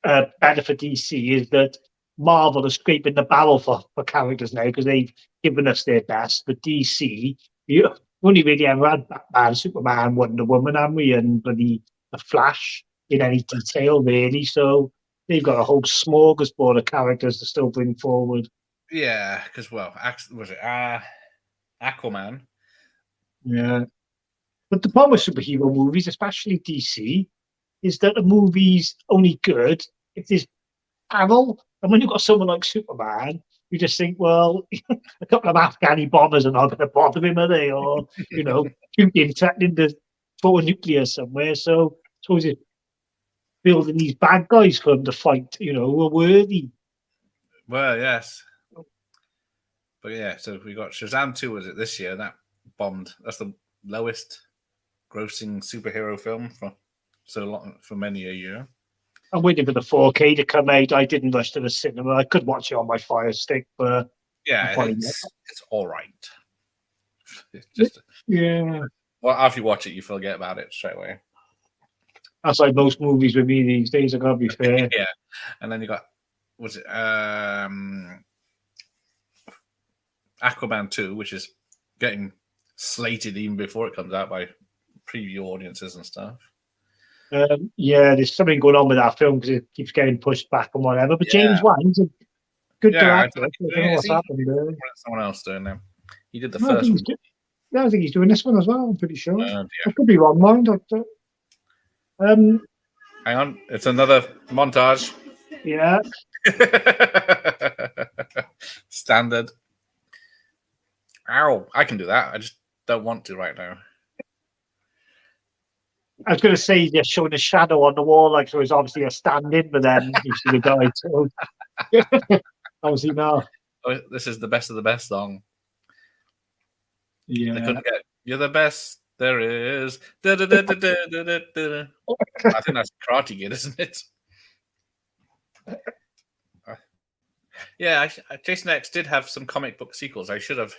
better for DC, is that Marvel is scraping the barrel for characters now because they've given us their best. But DC, you only really ever had Batman, Superman, Wonder Woman, haven't we? And the Flash in any detail, really. So they've got a whole smorgasbord of characters to still bring forward.
Yeah, because was it Aquaman?
Yeah. But the problem with superhero movies, especially DC, is that the movie's only good if there's panel. And when you've got someone like Superman, you just think, well, a couple of Afghani bombers are not going to bother him, are they? Or, Putin threatening to throw a nuclear somewhere. So I suppose it's building these bad guys for him to fight, who are worthy.
Well, yes, but yeah. So we got Shazam 2. Was it this year? That bombed. That's the lowest grossing superhero film for so long for many a year.
I'm waiting for the 4K to come out. I didn't rush to the cinema. I could watch it on my Fire Stick, but
Yeah,
probably
it's all right. It's just
yeah.
well, after you watch it, you forget about it straight away.
That's like most movies with me these days. I gotta be fair.
Yeah, and then you got was it Aquaman 2, which is getting slated even before it comes out by preview audiences and stuff.
Yeah, there's something going on with that film because it keeps getting pushed back and whatever. But James
Yeah,
Wan's a good
yeah.
director. I don't know what's happened there.
Or is someone else doing it? He did the
No, I
first
think
one.
I think he's doing this one as well. I'm pretty sure.
Oh
I
dear.
could be wrong, mind. Um,
Hang on, it's another montage.
yeah,
Standard. Ow! I can do that. I just don't want to right now.
I was going to say they're showing a shadow on the wall, like so. It's obviously a stand-in, but then you see the guy. So obviously no.
Oh, this is the best of the best song. They
Yeah,
couldn't get. You're the best there is. Da, da, da, da, da, da, da, da. I think that's Karate Kid, isn't it? Yeah, Jason X did have some comic book sequels. I should have.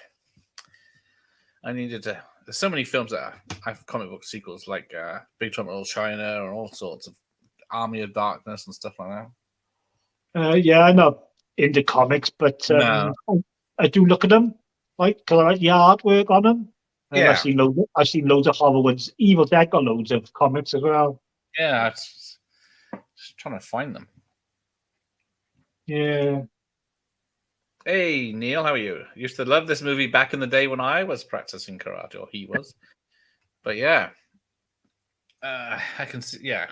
I needed to. There's so many films that have comic book sequels, like Big Trouble in Little China, or all sorts of Army of Darkness and stuff like that.
yeah. I'm not into comics, but
No,
I do look at them, right? Because I like the artwork on them. And
yeah,
I've seen loads of horror ones. Evil Dead got loads of comics as well.
yeah. It's just trying to find them.
Yeah.
Hey Neil, how are you? Used to love this movie back in the day when I was practicing karate, or he was. But yeah, I can see. Yeah,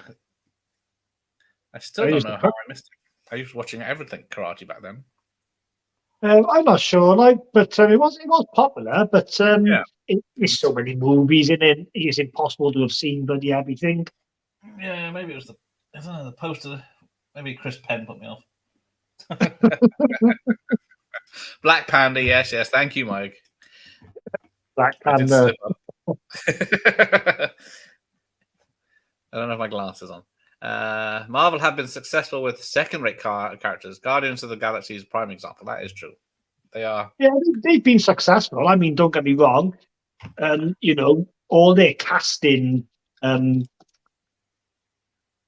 I still
I
don't
used
know
to
how I missed it. I was watching everything karate back then.
I'm not sure, but it was popular. But
Yeah,
there's so many movies in it. It's impossible to have seen bloody everything.
yeah. Maybe it was I don't know, the poster. Maybe Chris Penn put me off. Black Panda. Yes, yes. Thank you, Mike.
Black
I did
Panther.
slip up. I don't have my glasses on. Marvel have been successful with second-rate characters. Guardians of the Galaxy is a prime example. That is true. They are.
Yeah, they've been successful. I mean, don't get me wrong. All their casting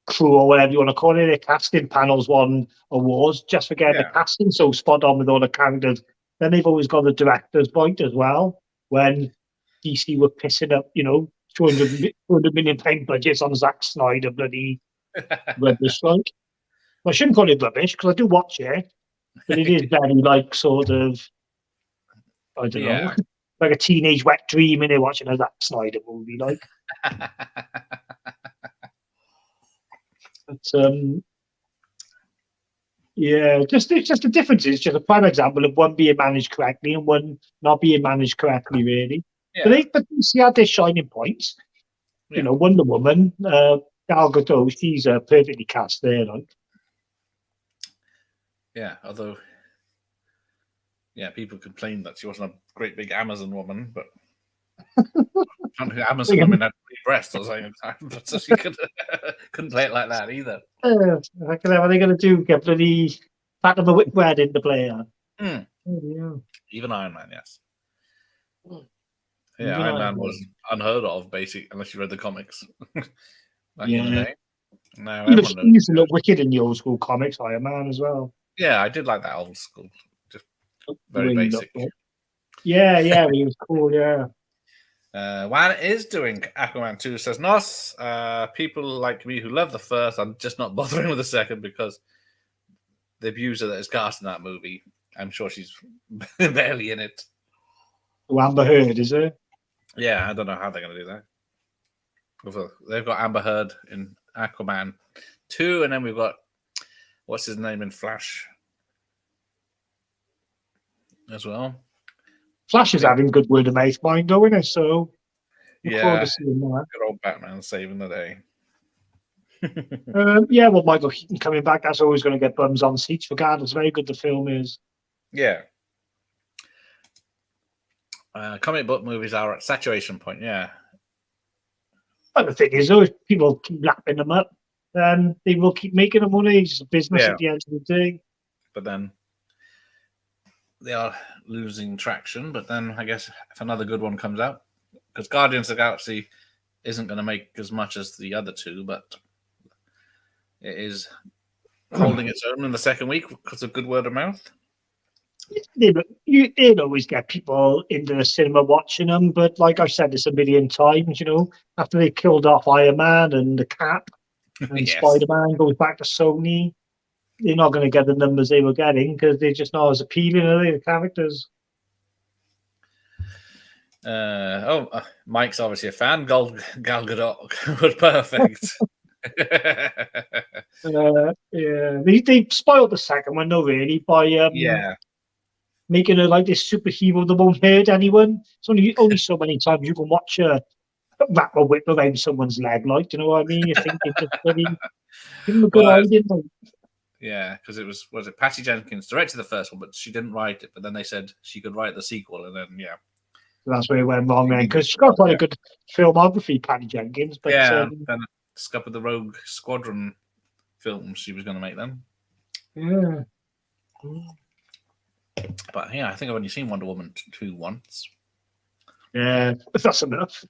crew or whatever you want to call it, their casting panels won awards just for getting the
Yeah.
casting so spot on with all the characters. Then they've always got the director's point as well. When DC were pissing up, 200 million pound budgets on Zack Snyder bloody rubbish. Like, I shouldn't call it rubbish because I do watch it, but it is very like sort of, I don't know,
Yeah.
like a teenage wet dream in there watching a Zack Snyder movie. Like, but yeah, it's just the difference. It's just a prime example of one being managed correctly and one not being managed correctly, really.
Yeah.
But DC had their shining points.
Yeah.
Wonder Woman, Gal Gadot, she's perfectly cast there. Like,
Yeah. Although, yeah, people complained that she wasn't a great big Amazon woman, but Amazon women had three breasts or something, so she couldn't play it like that either.
What are they going to do? Get bloody Fatima Whitbread in the player?
Mm.
Oh, yeah.
Even Iron Man, yes. Yeah,
Even
Iron
Iron
Man
Man.
was unheard of, basically, unless you read the comics back in the
Yeah.
day. Now
He
everyone knows.
used to look wicked in the old school comics, Iron Man, as well.
Yeah, I did like that old school, just
The
very
way he
basic.
looked. Yeah, he was cool, yeah.
Juan is doing Aquaman 2, says Nos. People like me who love the first, I'm just not bothering with the second because the abuser that is cast in that movie, I'm sure she's barely in it.
Oh, Amber Heard, is it?
Yeah, I don't know how they're going to do that. They've got Amber Heard in Aquaman 2, and then we've got, what's his name in Flash as well.
Flash is having good word of mouth mind, though, isn't it? So, look forward
Yeah,
to seeing that.
good old Batman saving the day.
Yeah, well, Michael Keaton coming back, that's always going to get bums on seats, regardless of how good the film is.
Yeah. Comic book movies are at saturation point, yeah.
But the thing is, though, if people keep lapping them up, then they will keep making them money. It's a business
Yeah.
at the end of the day.
But then they are losing traction. But then I guess if another good one comes out, because Guardians of the Galaxy isn't going to make as much as the other two, but it is holding its own in the second week because of good word of mouth.
You'd always get people into the cinema watching them, but like I've said this a million times, you know, after they killed off Iron Man and the Cap and
Yes.
Spider-Man goes back to Sony, they're not going to get the numbers they were getting because they're just not as appealing, are they, the characters?
Mike's obviously a fan. Gal Gadot was perfect.
Yeah, they spoiled the second one, though, really, by
Yeah.
making her like this superhero that won't hurt anyone. It's only so many times you can watch a wrap a whip around someone's leg, like, do you know what I mean? You're thinking, just bloody give them a good idea. Like.
Yeah, because it was it Patty Jenkins directed the first one, but she didn't write it. But then they said she could write the sequel, and then yeah,
So that's where it went wrong then, because she's got quite a good filmography, Patty Jenkins. But
then scuppered the Rogue Squadron films she was going to make then.
Yeah.
But yeah, I think I've only seen Wonder Woman 2 once.
Yeah, that's enough.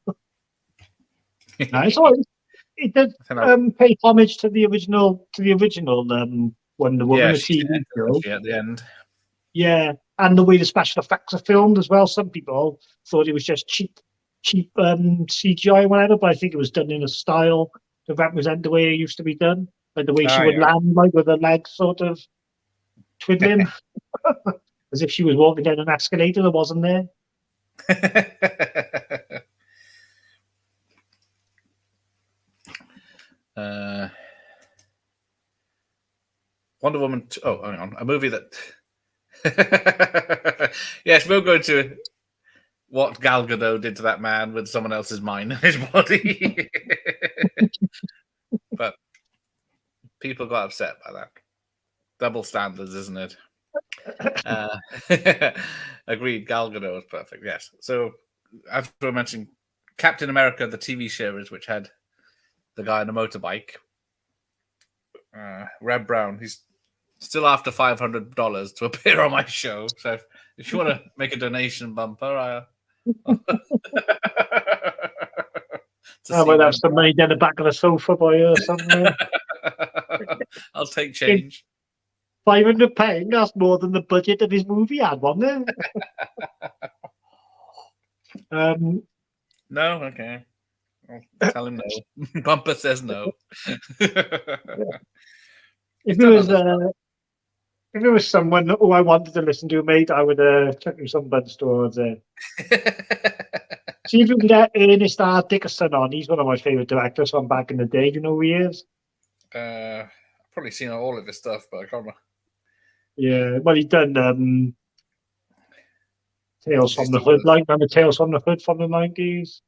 It's all right. It did pay homage to the original Wonder Woman, the TV show.
At the end.
Yeah, and the way the special effects are filmed as well. Some people thought it was just cheap CGI or whatever, but I think it was done in a style to represent the way it used to be done, like the way she would land, like with her legs sort of twiddling, as if she was walking down an escalator that wasn't there.
Wonder Woman. Hang on, a movie that. Yes, we'll go to what Gal Gadot did to that man with someone else's mind in his body. But people got upset by that. Double standards, isn't it? Agreed. Gal Gadot was perfect. Yes. So after I mentioned Captain America, the TV series, which had the guy on a motorbike, Reb Brown, he's still after $500 to appear on my show. So if you want to make a donation bumper,
I might have some money down the back of the sofa by her somewhere.
I'll take change.
£500, that's more than the budget of his movie had, wasn't it?
No, okay. I'll tell him no. Bumper says no.
If it was someone who I wanted to listen to, mate, I would chuck him some buds towards it. See if you can get Ernest R. Dickerson on. He's one of my favourite directors from back in the day. Do you know who he is?
I've probably seen all of his stuff, but I can't remember.
Yeah, well, he's done Tales from the Hood, remember Tales from the Hood from the 90s? He's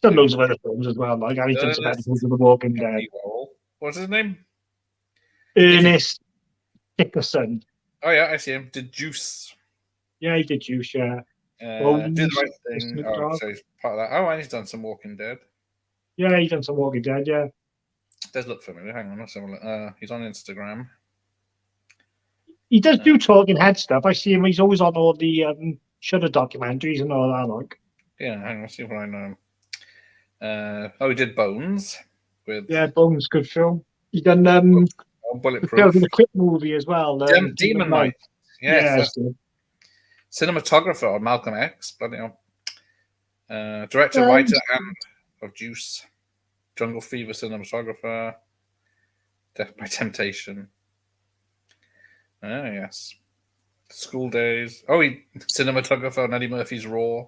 done loads of other films as well, like anything's about the Walking Dead.
What's his name?
Ernest Dickerson.
Oh yeah, I see him. Did Juice?
Yeah, he did Juice. Yeah.
Do the
Bones,
right thing.
Distant
Oh,
Dog.
so he's part of that. Oh, and he's done some Walking Dead.
Yeah, he's done some Walking Dead. Yeah,
Does look familiar. Hang on, let's have a look. He's on Instagram.
he does do Talking Head stuff. I see him. He's always on all the Shudder documentaries and all that. Like,
Yeah, hang on, let's see if I know him. He did Bones with
yeah, Bones, good film. He done the film
Bulletproof.
in the Quick movie as well.
Demon Knight. Yes,
Yeah,
that's cinematographer on Malcolm X. Bloody hell. Director,
um,
writer, and of Juice. Jungle Fever cinematographer. Death by Temptation. Oh, yes. School Days. Oh, he cinematographer on Eddie Murphy's Raw.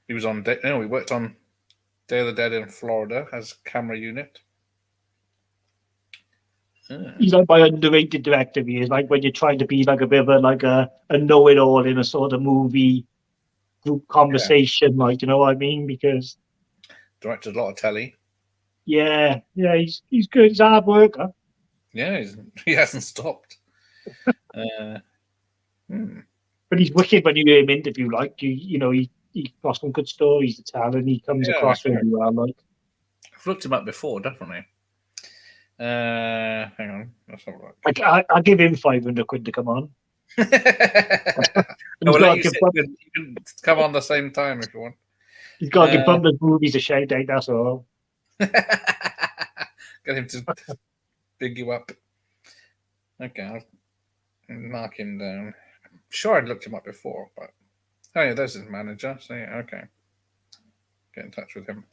He was on. He worked on Day of the Dead in Florida as camera unit.
he's like my underrated director. He is like when you're trying to be like a bit of a know-it-all in a sort of movie group conversation, like, you know what I mean? Because
Directed a lot of telly.
yeah, he's good. He's a hard worker.
Yeah, he hasn't stopped.
But he's wicked when you hear him interview. Like he got some good stories to tell, and he comes
Yeah,
across really well. Like,
I've looked him up before, definitely. Hang on, let's have a look.
I give him £500 to come on.
I will let you, you can come on the same time if you want.
He's got to give Bumper's movies a shout out. That's all.
Get him to big you up. Okay, I'll mark him down. Sure, I'd looked him up before, but oh yeah, there's his manager. So yeah, okay, get in touch with him.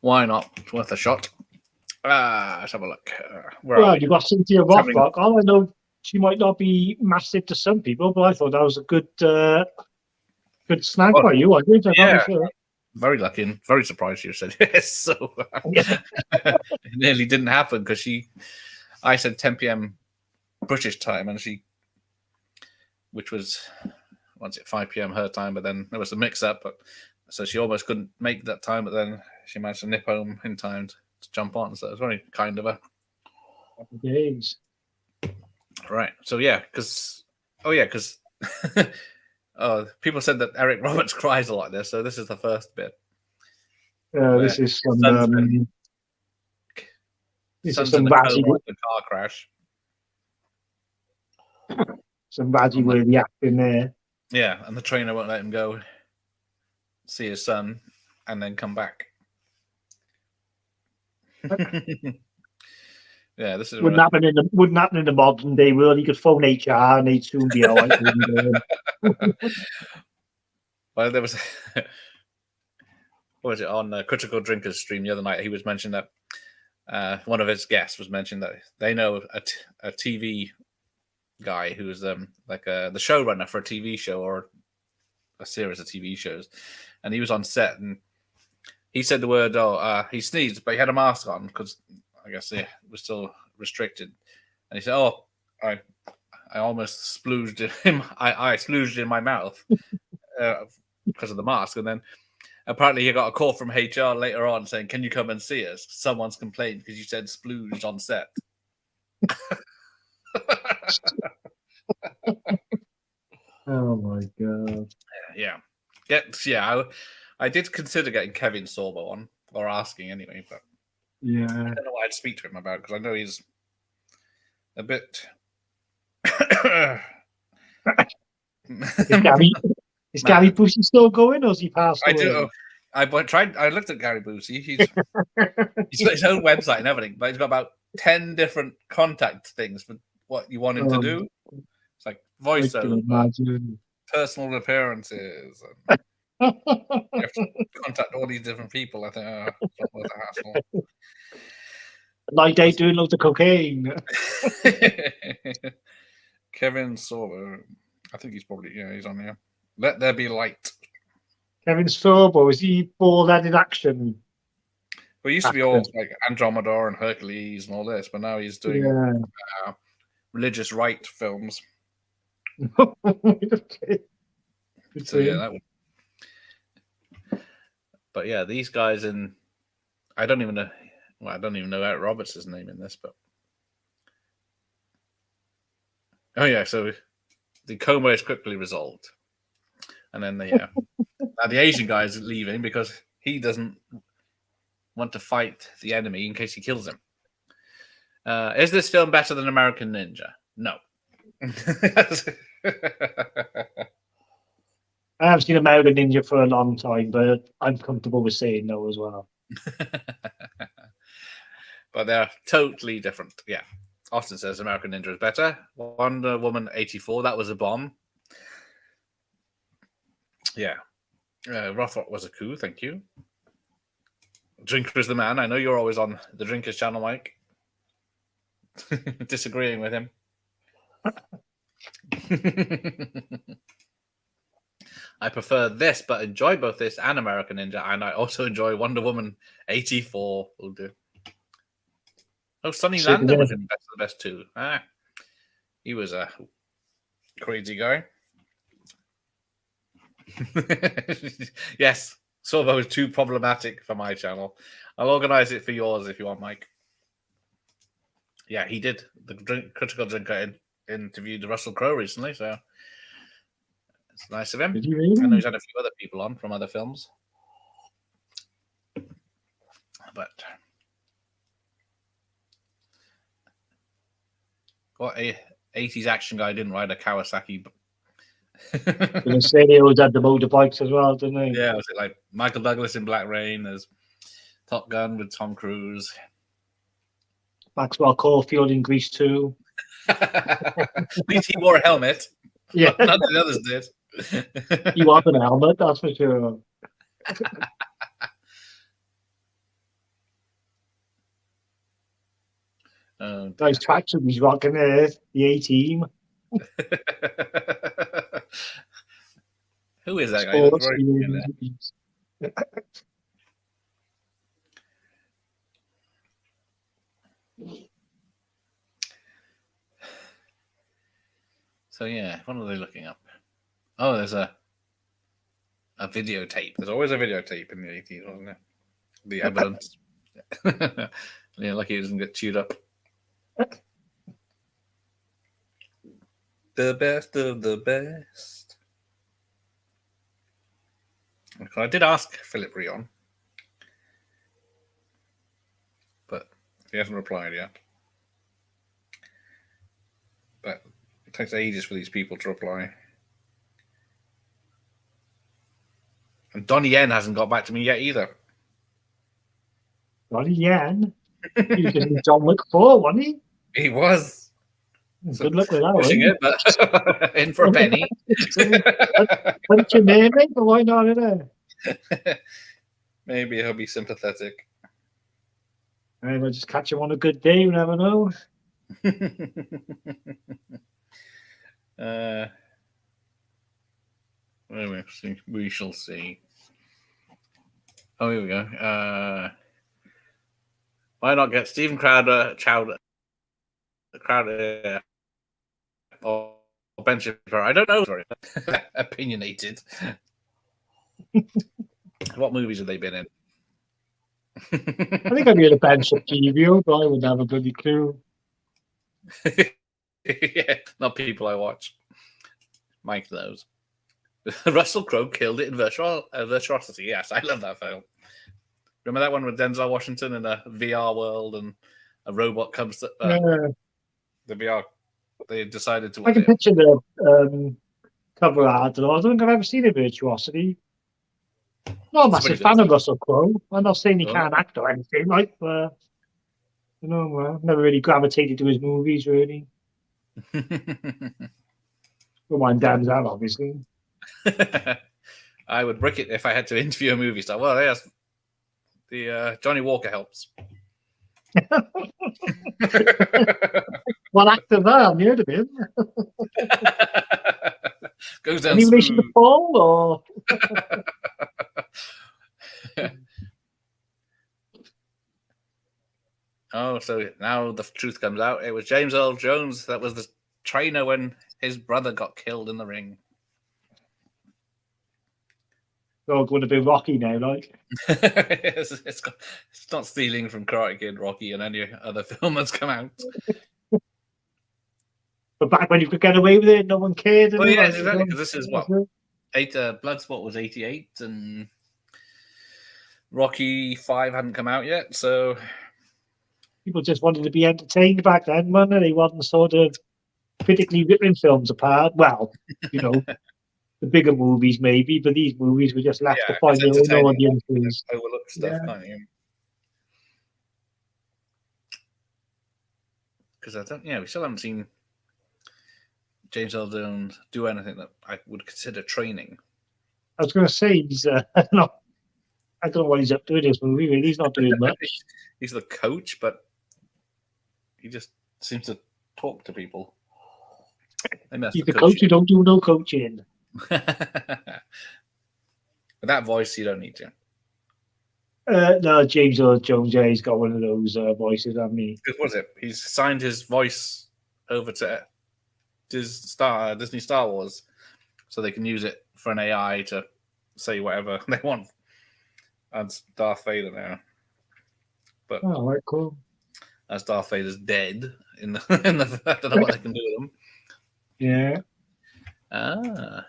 Why not? It's worth a shot. Let's have a look.
Well, you've got Cynthia Rothrock. All I know, she might not be massive to some people, but I thought that was a good snag by you. I did.
Yeah, very lucky and very surprised you said yes. So it nearly didn't happen because I said 10 p.m. British time, and which was 5 p.m. her time, but then there was a mix-up. So she almost couldn't make that time, but then she managed to nip home in time to jump on. So it was very kind of her.
Days.
Right. So yeah, because people said that Eric Roberts cries a lot there, so this is the first bit.
This is some
Son's in the car crash.
Some Razzie-worthy acting there.
Yeah, and the trainer won't let him go see his son and then come back. Yeah, this is
wouldn't happen in the modern day world. You could phone HR and they'd soon be all right.
Well, there was what was it on Critical Drinkers stream the other night? He was mentioning that one of his guests was mentioning that they know a TV guy who's like the showrunner for a TV show or a series of TV shows, and he was on set and he said the word he sneezed, but he had a mask on because I guess it was still restricted, and he said, "Oh, I almost splooged him. I splooged in my mouth because of the mask," and then apparently he got a call from HR later on saying, "Can you come and see us? Someone's complained because you said splooged on set."
Oh my god!
Yeah. I did consider getting Kevin Sorbo on, or asking anyway, but
yeah,
I don't know what I'd speak to him about because I know he's a bit.
Is Gary Busey still going, or has he passed away?
I do. I looked at Gary Busey. He's got his own website and everything, but he's got about 10 different contact things for what you want him to do. It's like voiceover, personal appearances. And you have to contact all these different people. I think it's not worth a hassle.
Night out doing loads of cocaine.
Kevin Sorbo. I think he's probably he's on here. Let There Be Light.
Kevin Sorbo, is he bald-headed action?
Well, he used to be all like Andromeda and Hercules and all this, but now he's doing religious right films.
Okay.
So yeah, that would. But yeah, these guys I don't even know. Well, I don't even know Eric Roberts' name in this, but oh yeah, so the coma is quickly resolved. And then now the Asian guy is leaving because he doesn't want to fight the enemy in case he kills him. Is this film better than American Ninja? No.
I haven't seen American Ninja for a long time, but I'm comfortable with saying no as well.
But they're totally different. Yeah. Austin says American Ninja is better. Wonder Woman 84, that was a bomb. Yeah. Rothrock was a coup, thank you. Drinker is the man. I know you're always on the Drinkers channel, Mike. Disagreeing with him. I prefer this, but enjoy both this and American Ninja, and I also enjoy Wonder Woman 84. Will do. Oh, Sonny Landon was in Best of the Best too. He was a crazy guy. Yes, Sorbo is too problematic for my channel. I'll organize it for yours if you want, Mike. Yeah, he did. The Critical Drinker interviewed Russell Crowe recently, so it's nice of him.
Did you really?
I know he's had a few other people on from other films. But what a 80s action guy didn't ride a Kawasaki.
Gonna say they always had the motorbikes as well, didn't they?
Yeah, was it like Michael Douglas in Black Rain? There's Top Gun with Tom Cruise.
Maxwell Caulfield in Grease 2.
At least he wore a helmet.
Yeah,
None of the others did.
he was an helmet, that's for sure. Those tracksuits he's rocking there, the A-Team.
Who is that guy? So yeah, what are they looking up? Oh, there's a videotape. There's always a videotape in the 80s, wasn't there? The evidence. Yeah, lucky it doesn't get chewed up. The best of the best. I did ask Philip Rion, but he hasn't replied yet. But it takes ages for these people to reply. And Donnie Yen hasn't got back to me yet either.
Donnie Yen? He was in John Wick 4, wasn't he?
He was.
Good luck with that
pushing
one.
it, but in for a penny.
Punch your name, mate, but why not in there?
Maybe he'll be sympathetic.
Maybe I'll just catch him on a good day, you never know.
We shall see. Oh, here we go. Why not get Stephen Crowder, or Ben Shapiro? I don't know. Sorry, opinionated. What movies have they been in?
I think I'd be at a Ben Shapiro, but I wouldn't have a bloody clue.
Yeah, not people I watch. Mike knows. Russell Crowe killed it in Virtuosity. Yes, I love that film. Remember that one with Denzel Washington in a VR world and a robot comes to the VR. They decided to.
I can picture the cover art. I don't think I've ever seen a Virtuosity. Not a massive fan of Russell Crowe. I'm not saying he can't act or anything, like, but you know, I've never really gravitated to his movies, really. Don't mind Denzel, obviously.
I would brick it if I had to interview a movie star. Well, yes, the Johnny Walker helps.
What actor that? I've heard of him.
Goes down.
Any relation to Paul, or?
Oh, so now the truth comes out. It was James Earl Jones that was the trainer when his brother got killed in the ring.
Dog would have been Rocky now, like.
it's not stealing from Karate Kid, Rocky, and any other film that's come out.
But back when you could get away with it, no one cared.
Oh
And
yeah, exactly. Because this is what
know,
Bloodsport was 88, and Rocky 5 hadn't come out yet, so
people just wanted to be entertained back then, weren't they? They wasn't sort of critically ripping films apart. Well, you know, the bigger movies maybe, but these movies were just left to
yeah,
find
it's
their own
entertaining.
audiences.
Overlook stuff,
Yeah.
can't you? Because I don't, we still haven't seen James Earl Jones do anything that I would consider training.
I was going to say he's not. I don't know what he's up to in this movie. Really, he's not doing much.
He's the coach, but he just seems to talk to people.
He's the coach. You don't do no coaching.
With that voice, you don't need to.
No, James Earl Jones. Yeah, he's got one of those voices, hasn't he?
What was it? He's signed his voice over to Disney Star Wars, so they can use it for an AI to say whatever they want. And Darth Vader now, but
right, cool.
As Darth Vader's dead in the I don't know what they can do with him.
Yeah.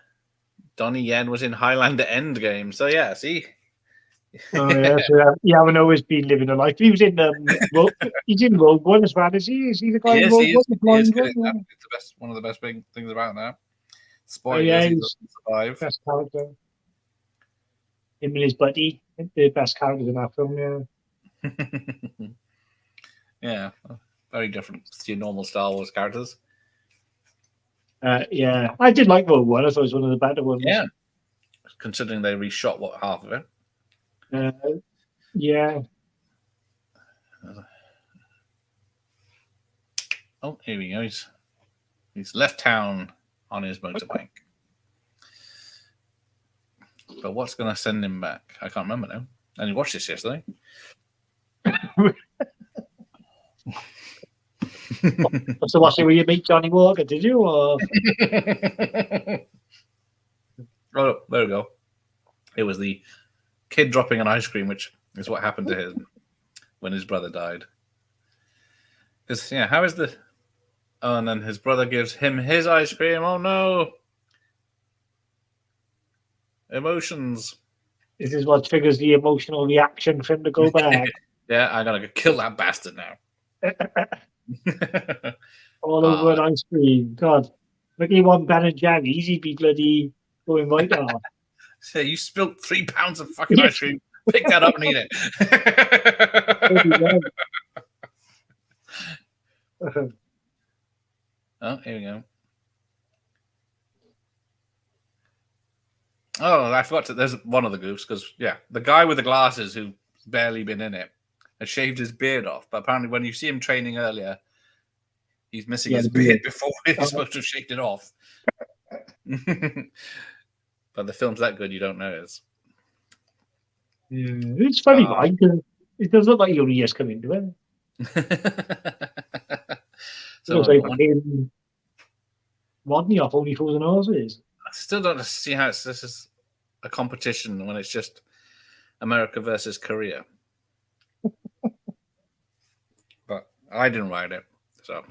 Donnie Yen was in Highlander Endgame, so yeah, see.
Oh yeah, so you haven't always been living a life. He was in he's in Rogue One as well, is he? Is he the guy in Rogue One?
He is good one? It's the best, one of the best big things about that. Spoilers, he doesn't survive.
Best character. Him and his buddy, the best characters in that film,
yeah. Yeah, very different to your normal Star Wars characters.
Yeah, I did like Rogue One. I thought it was one of the better ones.
Yeah, considering they reshot half of it.
Yeah.
Oh, here we go. He's left town on his motorbike. But what's going to send him back? I can't remember now. I only watched this yesterday.
So watching where you meet Johnny Walker, did you? Or?
Oh, there we go. It was the kid dropping an ice cream, which is what happened to him when his brother died. Because, how is the... Oh, and then his brother gives him his ice cream. Oh, no. Emotions.
This is what triggers the emotional reaction for him to go back.
Yeah, I'm going to kill that bastard now.
All over an ice cream. God. Look, he want Ben and Jerry's, he'd be bloody going right off.
So you spilled 3 pounds of fucking ice cream. Pick that up and eat it. Oh, here we go. Oh, I forgot to. There's one of the goofs because the guy with the glasses who's barely been in it has shaved his beard off. But apparently, when you see him training earlier, he's missing his beard before he's supposed to have shaved it off. But the film's that good, you don't notice.
Yeah, it's funny, right? It does look like he only just come into it. So like him Rodney off Only Fools and Horses.
I still don't see how this is a competition when it's just America versus Korea. But I didn't write it, so.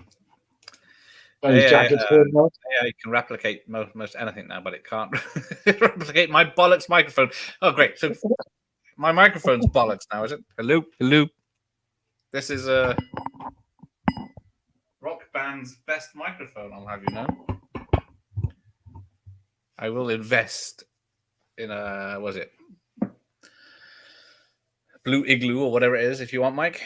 It can replicate most anything now, but it can't replicate my bollocks microphone. Oh, great. So my microphone's bollocks now, is it? Hello. This is a rock band's best microphone, I'll have you know. I will invest in Blue Igloo or whatever it is, if you want, Mike.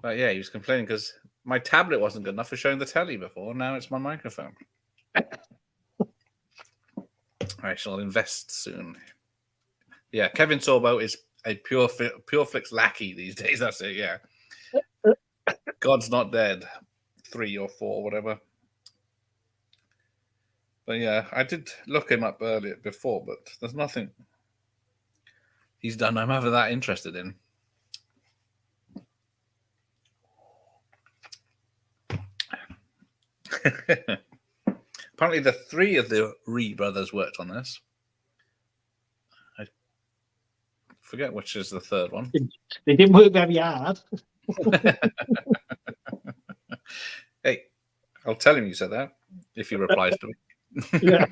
But he was complaining because my tablet wasn't good enough for showing the telly before. Now it's my microphone. I shall invest soon. Yeah, Kevin Sorbo is a pure flicks lackey these days. That's it. Yeah. God's Not Dead 3 or 4, whatever. But I did look him up earlier before, but there's nothing he's done I'm ever that interested in. Apparently, the 3 of the Ree brothers worked on this. forget which is the third one.
They didn't work very hard.
Hey, I'll tell him you said that if he replies to me.
Yeah.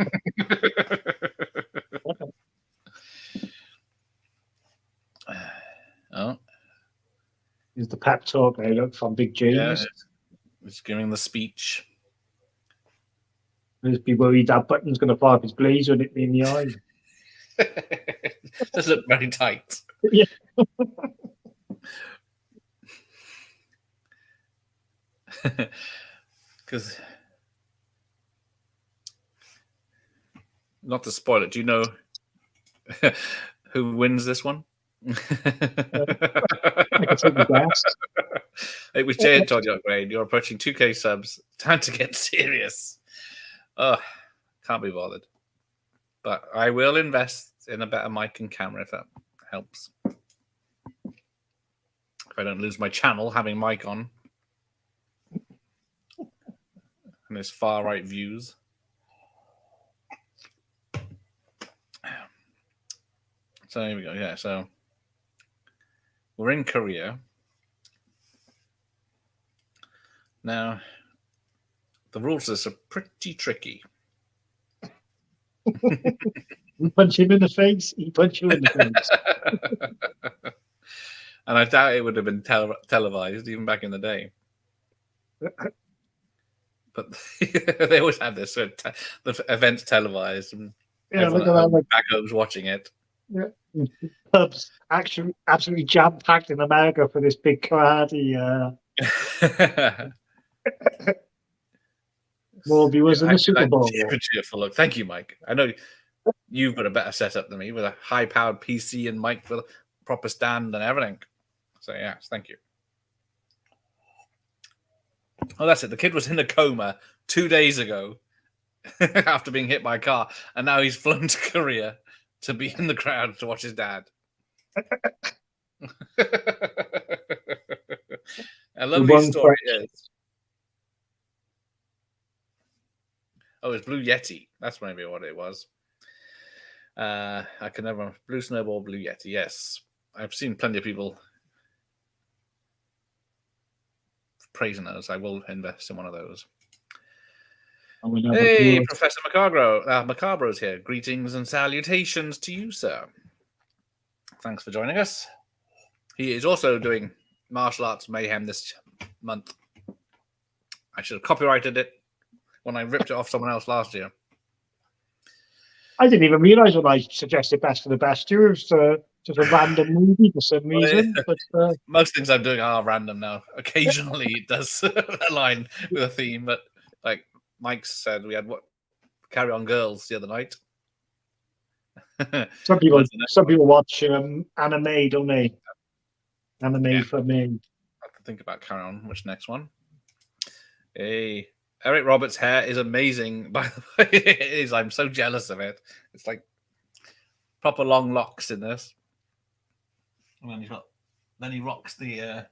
Oh,
Is the pep talk from Big James.
yeah, he's giving the speech.
Just be worried that button's going to fly off his blazer and hit me in the eye.
Does look very tight.
Yeah.
Because, not to spoil it, do you know who wins this one?
I can take the gas.
It was Jay and Todd Upgrade. You're approaching 2K subs. Time to get serious. Oh, can't be bothered. But I will invest in a better mic and camera if that helps. If I don't lose my channel having mic on. And his far right views. So here we go. Yeah, so we're in Korea. Now, the rules of this are pretty tricky.
You punch him in the face, he punch you in the face.
And I doubt it would have been televised even back in the day. But they always have this the events televised, and everyone back home's watching it.
Yeah. Pubs actually absolutely jam packed in America for this big karate. More viewers than the Super Bowl.
Cheerful look. Thank you, Mike. I know you've got a better setup than me with a high-powered PC and mic with a proper stand and everything. So yes, thank you. Oh, that's it. The kid was in a coma 2 days ago after being hit by a car, and now he's flown to Korea to be in the crowd to watch his dad. A lovely story is. Oh, it's Blue Yeti. That's maybe what it was. I can never remember. Blue Snowball, Blue Yeti. Yes. I've seen plenty of people praising those. I will invest in one of those. Hey, Professor Macabro's here. Greetings and salutations to you, sir. Thanks for joining us. He is also doing Martial Arts Mayhem this month. I should have copyrighted it when I ripped it off someone else last year.
I didn't even realise when I suggested Best for the Best. It was just a random movie for some reason. But
most things I'm doing are random now. Occasionally it does align with a theme, but like Mike said, we had Carry On Girls the other night.
Some people watch anime, don't they? Anime for me.
I have to think about Carry On. Which next one? Hey, Eric Roberts' hair is amazing. By the way, it is. I'm so jealous of it. It's like proper long locks in this. And then he rocks the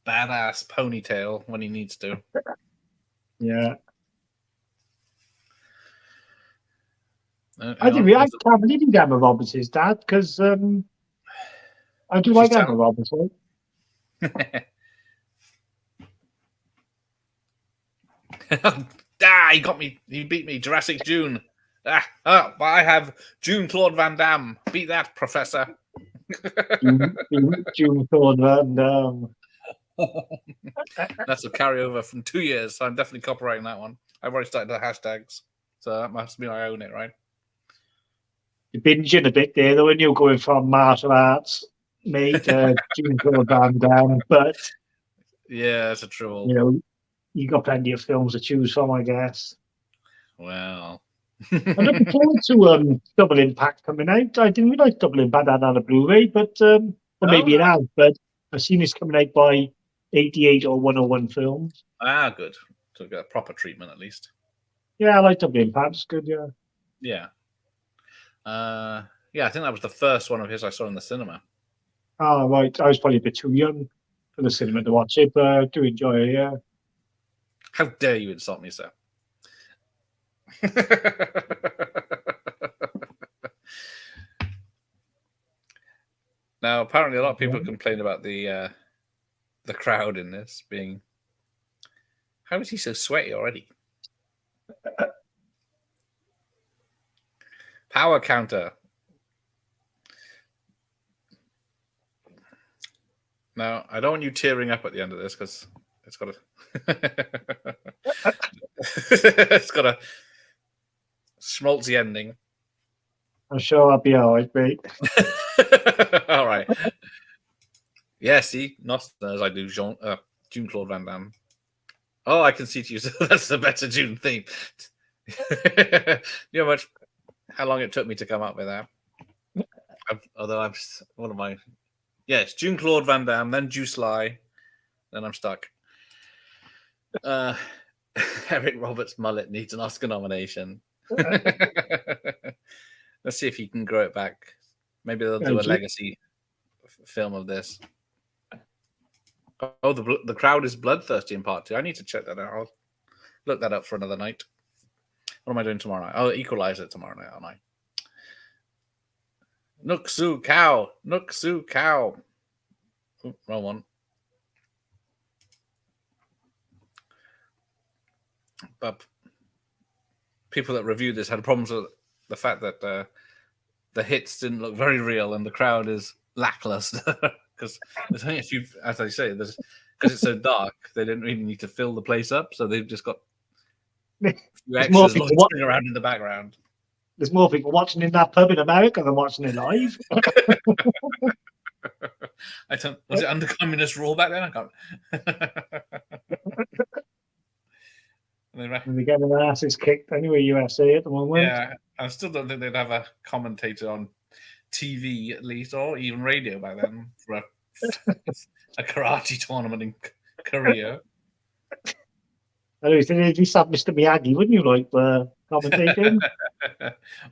badass ponytail when he needs to.
Yeah. I can't believe Emma Roberts is dad because I do like Emma Roberts.
He got me. He beat me. Jurassic June. But I have June Claude Van Damme. Beat that, Professor.
June Claude Van Damme.
That's a carryover from 2 years, so I'm definitely copyrighting that one. I've already started the hashtags, so that must mean I own it, right?
You're binging a bit there, though, when you're going from martial arts, mate, June Claude Van Damme, but
yeah, that's a true.
You know, you got plenty of films to choose from, I guess.
Well,
I'm looking forward to Double Impact coming out. I didn't realize Double Impact had on a Blu-ray, but maybe it has. But I've seen it's coming out by 88 or 101 Films.
Good. So get a proper treatment at least.
Yeah, I like Double Impact. It's good. Yeah.
Yeah. I think that was the first one of his I saw in the cinema.
Oh, right. I was probably a bit too young for the cinema to watch it, but I do enjoy it. Yeah.
How dare you insult me, sir? Now, apparently, a lot of people complain about the crowd in this being. How is he so sweaty already? Power counter. Now, I don't want you tearing up at the end of this because it's got a it's got a schmaltzy ending.
I'm sure I'll be all right, mate.
All right. Yeah, see, not as I do June Claude Van Damme. Oh, I can see to you. That's the better June theme. You know how long it took me to come up with that. What am I? Yes, June Claude Van Damme, then Juice Lie, then I'm stuck. Eric Roberts' mullet needs an Oscar nomination. Let's see if he can grow it back. Maybe they'll do a legacy film of this. Oh, the crowd is bloodthirsty in part 2. I need to check that out. I'll look that up for another night. What am I doing tomorrow night? I'll equalize it tomorrow night, aren't I? Nooksu cow. Nooksu cow. Ooh, wrong one. But people that reviewed this had problems with the fact that the hits didn't look very real and the crowd is lackluster. Because there's only a few, as I say, because it's so dark, they didn't really need to fill the place up, so they've just got a few extras loitering around in the background.
There's more people watching in that pub in America than watching it live.
Was it under communist rule back then? I can't.
And they're getting their asses kicked anyway, USA at the moment.
Yeah, I still don't think they'd have a commentator on TV at least, or even radio back then for a karate tournament in Korea.
I know, you'd at least have Mr. Miyagi, wouldn't you, like commentating?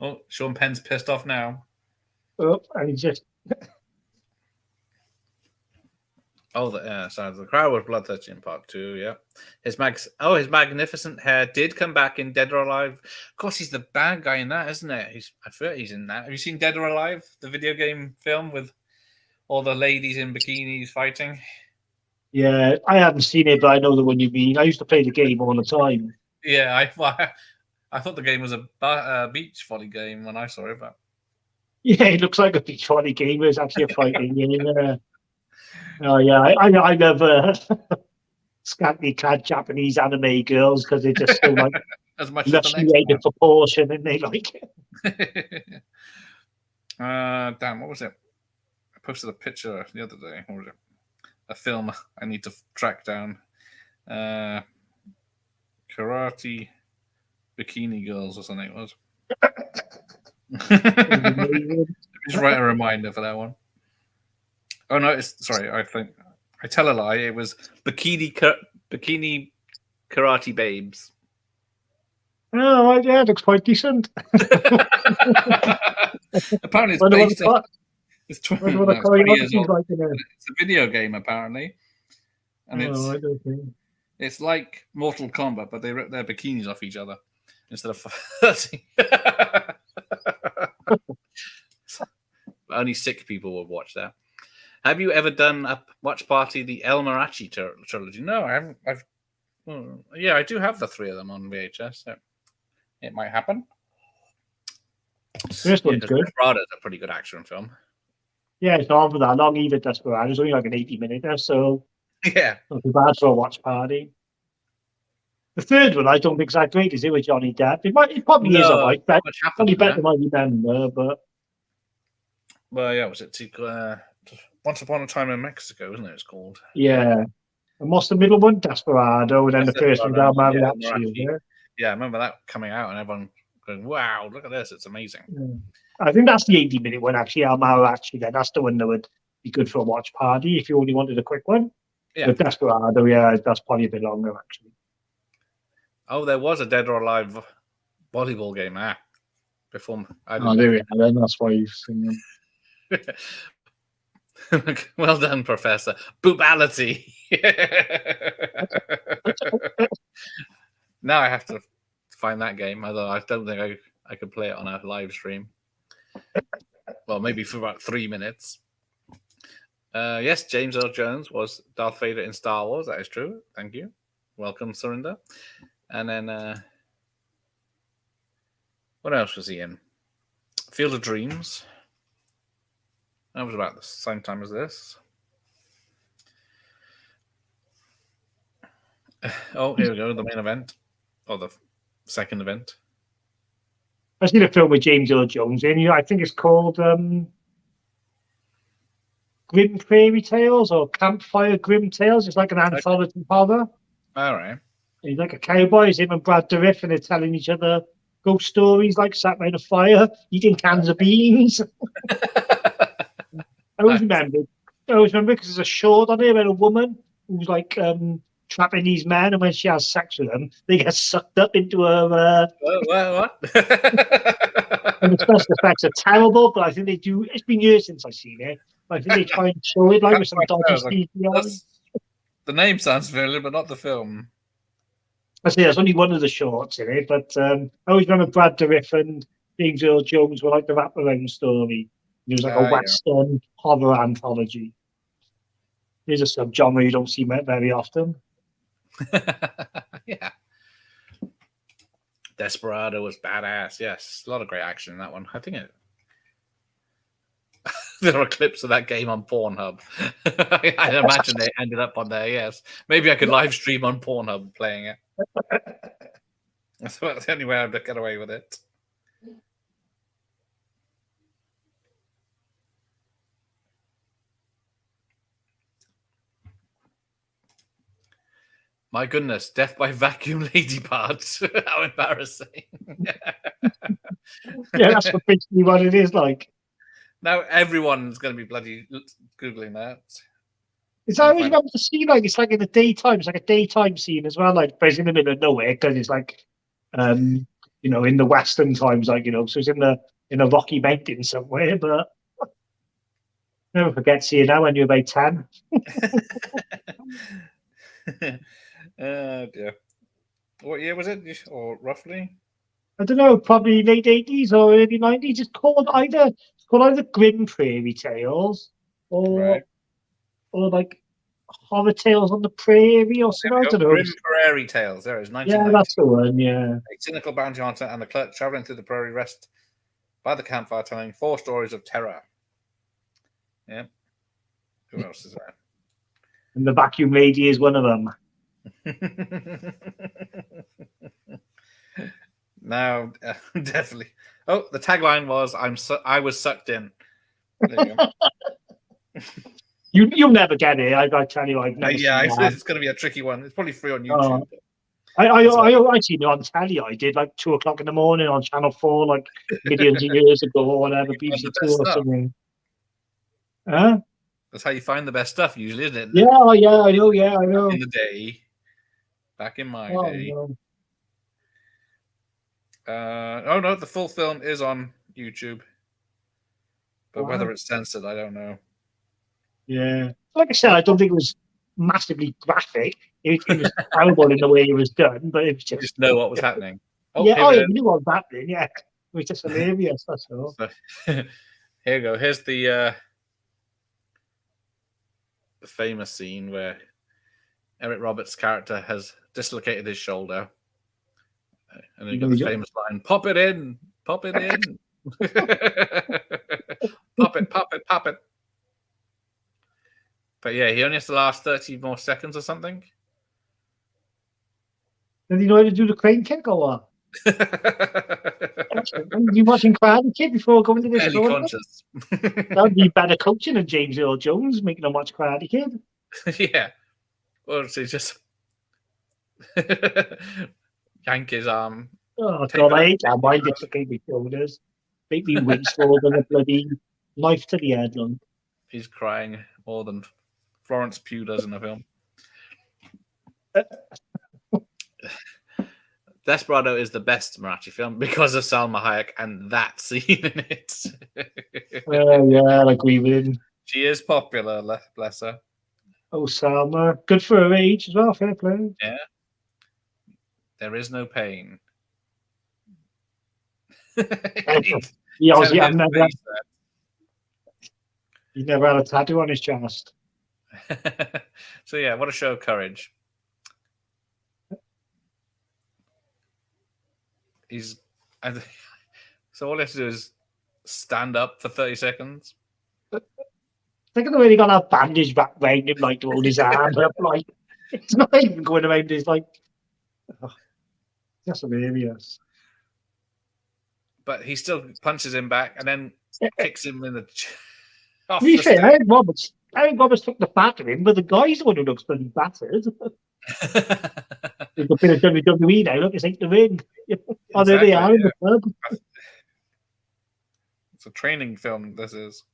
Oh, Sean Penn's pissed off now.
Oh, and he's just.
So the crowd was bloodthirsty in part 2. Yeah, his magnificent hair did come back in Dead or Alive. Of course, he's the bad guy in that, isn't it? I feel he's in that. Have you seen Dead or Alive, the video game film with all the ladies in bikinis fighting?
Yeah, I haven't seen it, but I know the one you mean. I used to play the game all the time.
Yeah, I thought the game was a beach volley game when I saw it, but
yeah, it looks like a beach volley game. It's actually a fighting game. Oh yeah, I love scantily clad Japanese anime girls because they're just so like
as much
lusty proportion, and they like it.
Damn, what was it? I posted a picture the other day. What was it? A film I need to track down. Karate Bikini Girls or something it was. Just write a reminder for that one. Oh no, I think I tell a lie. It was Bikini Karate Babes.
Oh yeah, it looks quite decent.
Apparently, it's based on. It's 20 years old.
Like
it's a video game, apparently, and it's like Mortal Kombat, but they rip their bikinis off each other instead of flirting. Only sick people would watch that. Have you ever done a watch party the El Mariachi trilogy? No, I haven't. Yeah, I do have the 3 of them on VHS, so it might happen.
This one's good.
Desperado's a pretty good action film.
Yeah, it's not for that long either. Desperado. It's only like an 80-minute or so.
Yeah,
not too bad for a watch party. The third one, I don't think it's that great, is it, with Johnny Depp? It probably is alright. Probably better than I remember, but.
Well, yeah, was it Once Upon a Time in Mexico, isn't it? It's called.
Yeah. And what's the middle one? Desperado, and then the first one, El Mariachi.
Yeah, I remember that coming out, and everyone going, "Wow, look at this! It's amazing."
Yeah. I think that's the 80-minute one, actually. El Mariachi. Then that's the one that would be good for a watch party if you only wanted a quick one. Yeah. But Desperado, yeah, that's probably a bit longer, actually.
Oh, there was a Dead or Alive volleyball game before.
There we are. Then that's why you've seen
them. Well done, Professor. Boobality. Now I have to find that game, although I don't think I could play it on a live stream. Well, maybe for about 3 minutes. Yes, James Earl Jones was Darth Vader in Star Wars. That is true. Thank you. Welcome, Surinder. And then what else was he in? Field of Dreams. That was about the same time as this. Oh, here we go. The main event, or the second event.
I've seen a film with James Earl Jones in. I think it's called Grim Prairie Tales or Campfire Grim Tales. It's like an anthology horror.
All right.
He's like a cowboy. It's him and Brad Dourif, and they're telling each other ghost stories, like sat by a fire, eating cans of beans. I always remember because there's a short on here about a woman who's like trapping these men, and when she has sex with them, they get sucked up into her.
What?
And the special effects are terrible, but I think they do. It's been years since I've seen it. But I think they try and show it like with some dodgy CGI.
The name sounds familiar, but not the film.
I say there's only one of the shorts in it, but I always remember Brad Dourif and James Earl Jones were like the wraparound story. It was like a Western horror anthology. There's a subgenre you don't see very often.
Yeah. Desperado was badass. Yes, a lot of great action in that one. I think there are clips of that game on Pornhub. I imagine they ended up on there. Yes, maybe I could live stream on Pornhub playing it. That's the only way I'd get away with it. My goodness, death by vacuum lady parts. How embarrassing.
Yeah, that's basically what it is like.
Now everyone's going to be bloody Googling that.
It's always remember to see like it's like in the daytime. It's like a daytime scene as well. Like, but it's in the middle of nowhere because it's like, in the Western times, like so it's in a Rocky Mountain somewhere. But never forget seeing that when you're about 10.
Oh dear. What year was it, or roughly?
I don't know, probably late 80s or early 90s. It's called either Grim Prairie Tales or like Horror Tales on the Prairie or something. I don't know.
Grim Prairie Tales. There it is, 1990.
Yeah, that's the one. Yeah.
A cynical bounty hunter and the clerk traveling through the prairie rest by the campfire, telling 4 stories of terror. Yeah. Who else is there?
And the vacuum lady is one of them.
No, definitely. Oh, the tagline was I was sucked in. There you go.
You'll never get it. I tell you, I've never.
Yeah, it's going to be a tricky one. It's probably free on YouTube.
I seen it on telly. I did like 2:00 in the morning on Channel 4, like millions of years ago or whatever. BBC Two or something. Huh?
That's how you find the best stuff, usually, isn't it?
Yeah, I know. Yeah, I know.
In the day, back in my day.
No.
Oh no, the full film is on YouTube, but whether it's censored, I don't know.
Yeah, like I said, I don't think it was massively graphic. It was terrible in the way it was done, but it was just
know what was happening.
Oh, yeah, you knew what was happening. Yeah, it was just hilarious. That's all.
So, here you go. Here's the famous scene where Eric Roberts' character has dislocated his shoulder. And then you got the famous line, pop it in. Pop it. Pop it. But yeah, he only has to last 30 more seconds or something.
Did he know how to do the crane kick or what? Were you watching Karate Kid before going to this
Fairly conscious.
That would be better coaching than James Earl Jones making him watch Karate Kid.
Yeah. Or it's just yank his arm.
Oh, God, I hate that. Why dislocate my shoulders? Make me wince more than a bloody knife to the head. Like.
He's crying more than Florence Pugh does in the film. Desperado is the best Marathi film because of Salma Hayek and that scene in it.
Yeah, I agree with him.
She is popular, bless her.
Oh, Salma. Good for her age as well, fair play.
Yeah. There is no pain.
Yeah, I've never... He never had a tattoo on his chest.
So yeah, what a show of courage. He's and so all he has to do is stand up for 30 seconds.
Think of the way they got that bandage back round him, like to hold his arm up, like it's not even going around his like. Oh, that's hilarious.
But he still punches him back and then kicks him in the off
To be
the
fair,
stage.
Eric Roberts took the fat of him, but the guy's the one who looks bloody battered. There's a bit of WWE now. Look, it's like the ring. Oh, there they
Exactly,
are in the
yeah.
pub.
It's a training film. This is.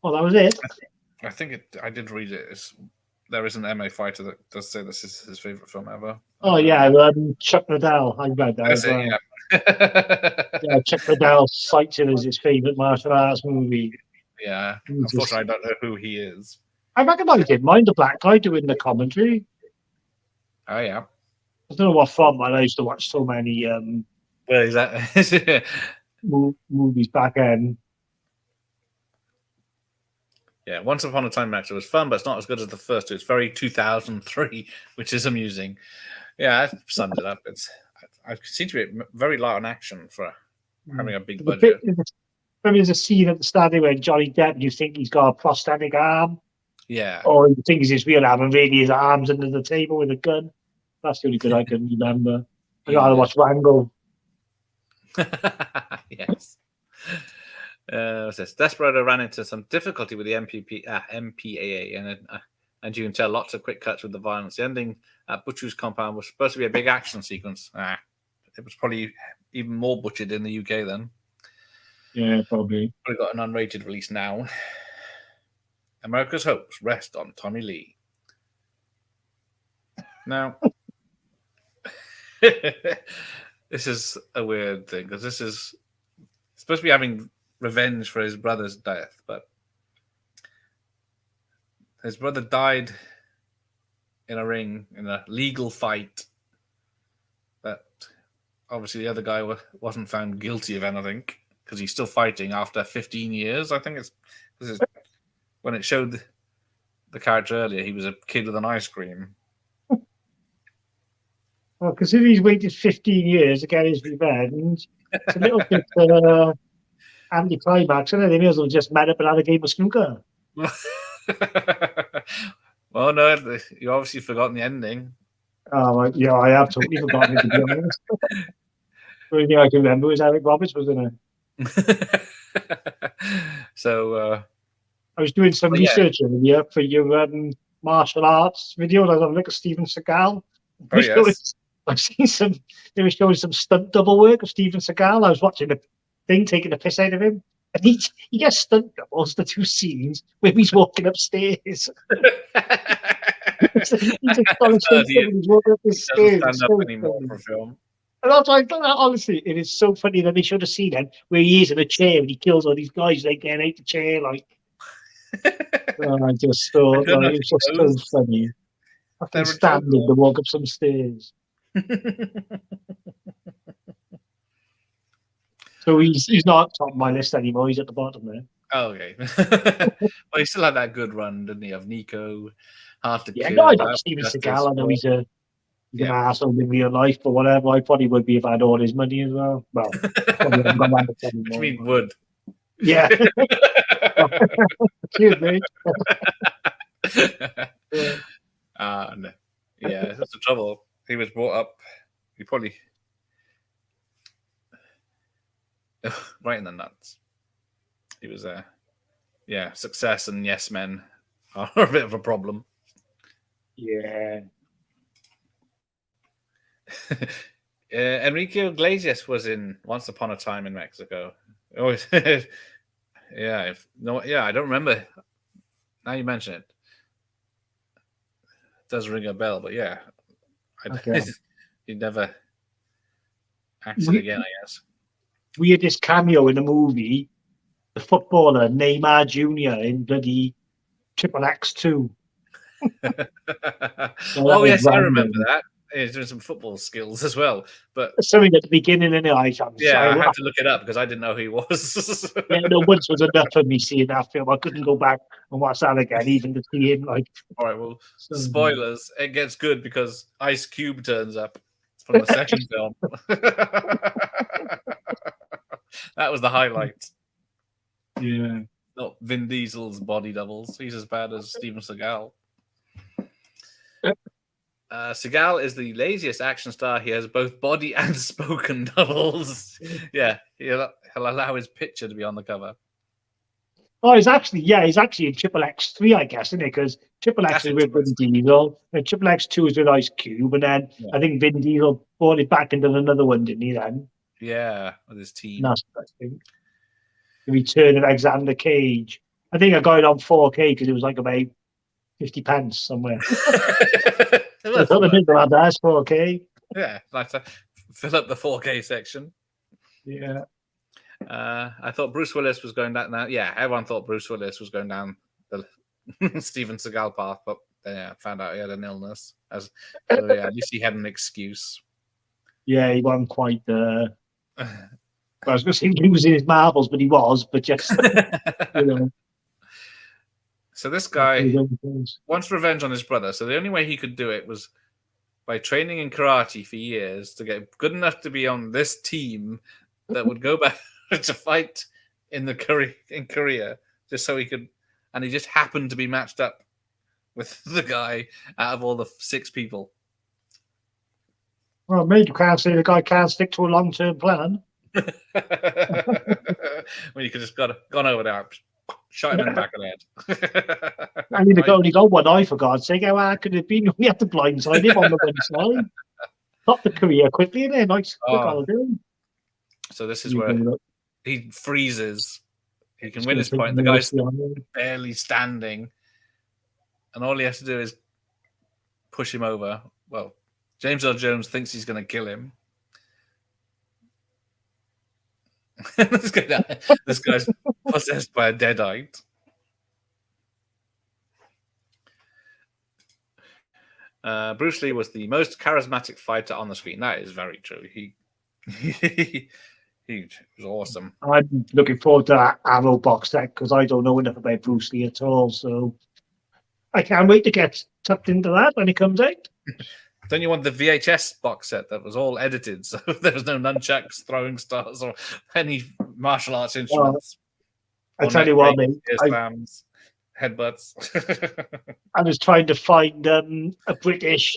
Oh, that was it.
I think it. I did read it. There is an MA fighter that does say this is his favorite film ever.
Oh yeah, Chuck Liddell. I read that as
That's it.
well.
Yeah.
Yeah, Chuck Liddell cites it as his favorite martial arts movie.
Yeah.
Jesus.
Unfortunately, I don't know who he is.
I recognise him. Mind the black guy doing the commentary.
Oh yeah.
I don't know what from, but I used to watch so many
Well, exactly.
movies back then.
Yeah, Once Upon a Time Max. It was fun, but it's not as good as the first two. It's very 2003, which is amusing. Yeah, I summed it up. I seem to be very light on action for having a big budget.
There's a scene at the start where Johnny Depp, you think he's got a prosthetic arm.
Yeah.
Or you think it's his real arm, and really his arm's under the table with a gun. That's the only bit I can remember. I gotta watch Rango.
Yes. What's this? Desperado ran into some difficulty with the MPAA, and you can tell lots of quick cuts with the violence. The ending at Butcher's compound was supposed to be a big action sequence. It was probably even more butchered in the UK then.
Yeah, probably.
Probably got an unrated release now. America's hopes rest on Tommy Lee. Now, this is a weird thing because this is supposed to be having revenge for his brother's death, but his brother died in a ring in a legal fight. But obviously, the other guy wasn't found guilty of anything because he's still fighting after 15 years. I think it's when it showed the character earlier, he was a kid with an ice cream.
Well, considering he's waited 15 years to get his revenge, it's a little bit anti-climax, isn't it? They may as well just met up and had a game of snooker.
Well, no, you obviously forgotten the ending.
Oh, yeah, I have totally forgotten it, to be honest. The only thing I can remember was Eric Roberts was in it.
So,
I was doing some research earlier for your martial arts video. I was having a look at Steven Seagal.
oh yes.
I've seen they were showing some stunt double work of Steven Seagal. I was watching the thing, taking the piss out of him. And he gets stunt doubles, the two scenes where he's walking upstairs. he's walking up the stairs.
Doesn't stand up anymore for film.
And I was like, honestly, it is so funny that they should have seen him where he is in a chair and he kills all these guys, like getting out the chair, like. I just thought it was just so funny. I can stand him to walk up some stairs. So he's not top of my list anymore. He's at the bottom there.
Oh, okay. Well, he still had that good run, didn't he? Of Nico, Hard to Kill.
Yeah, I like Steven Seagal. I know he's an asshole in real life, but whatever. I probably would be if I had all his money as well. Well, probably haven't got that much anymore.
What do you mean would?
Yeah. Excuse me.
No. Yeah, that's the trouble. He was brought up. He probably right in the nuts. He was success and yes men are a bit of a problem.
Yeah.
Enrique Iglesias was in Once Upon a Time in Mexico. Always, I don't remember. Now you mention it, it does ring a bell, but yeah, he never acted again, I guess.
Weirdest cameo in the movie, the footballer Neymar Jr. in bloody Triple X2.
Oh yes, I remember that. he's doing some football skills as well. But
Something at the beginning, and I
had to look it up because I didn't know who he was.
yeah, no, once was enough for me seeing that film. I couldn't go back and watch that again, even to see him like.
All right, well,
So,
spoilers. It gets good because Ice Cube turns up from the second film. That was the highlight.
yeah.
Not Vin Diesel's body doubles. He's as bad as Steven Seagal. Seagal is the laziest action star. He has both body and spoken doubles. Yeah, he'll allow his picture to be on the cover.
Oh, he's actually in Triple X3, I guess, isn't it? Because Triple X
That's
is with Vin Diesel, and Triple X2 is with Ice Cube, and then I think Vin Diesel brought it back into another one, didn't he? Then
Yeah, with his team.
that's I think the Return of Alexander Cage. I think I got it on 4K because it was like about 50 pence somewhere. I thought the middle had that 4K.
Yeah, like to fill up the 4K section.
Yeah.
I thought Bruce Willis was going down. Now, yeah, everyone thought Bruce Willis was going down the Steven Seagal path, but found out he had an illness. So, at least he had an excuse.
Yeah, he wasn't quite. I was going to say losing his marbles, but he was. But just you know.
So this guy wants revenge on his brother. So the only way he could do it was by training in karate for years to get good enough to be on this team that would go back to fight in Korea, just so he could. And he just happened to be matched up with the guy out of all the 6 people.
Well, maybe you can't say the guy can't stick to a long-term plan.
Well, you could just gone over there, shot him in the back of the head.
I mean, only got one eye, for God's sake. How hard could it be? We had to blindside him on the one side. Stop the career quickly, and then nice quick holiday.
So this is where he freezes. He can win his point. The guy's barely standing, and all he has to do is push him over. Well, James Earl Jones thinks he's going to kill him. This guy's possessed by a deadite. Bruce Lee was the most charismatic fighter on the screen. That is very true. He was awesome.
I'm looking forward to that Arrow box set because I don't know enough about Bruce Lee at all. So I can't wait to get tucked into that when it comes out.
Don't you want the VHS box set that was all edited, so there was no nunchucks, throwing stars, or any martial arts instruments?
I tell you what, mate.
Slams, headbutts.
I was trying to find a British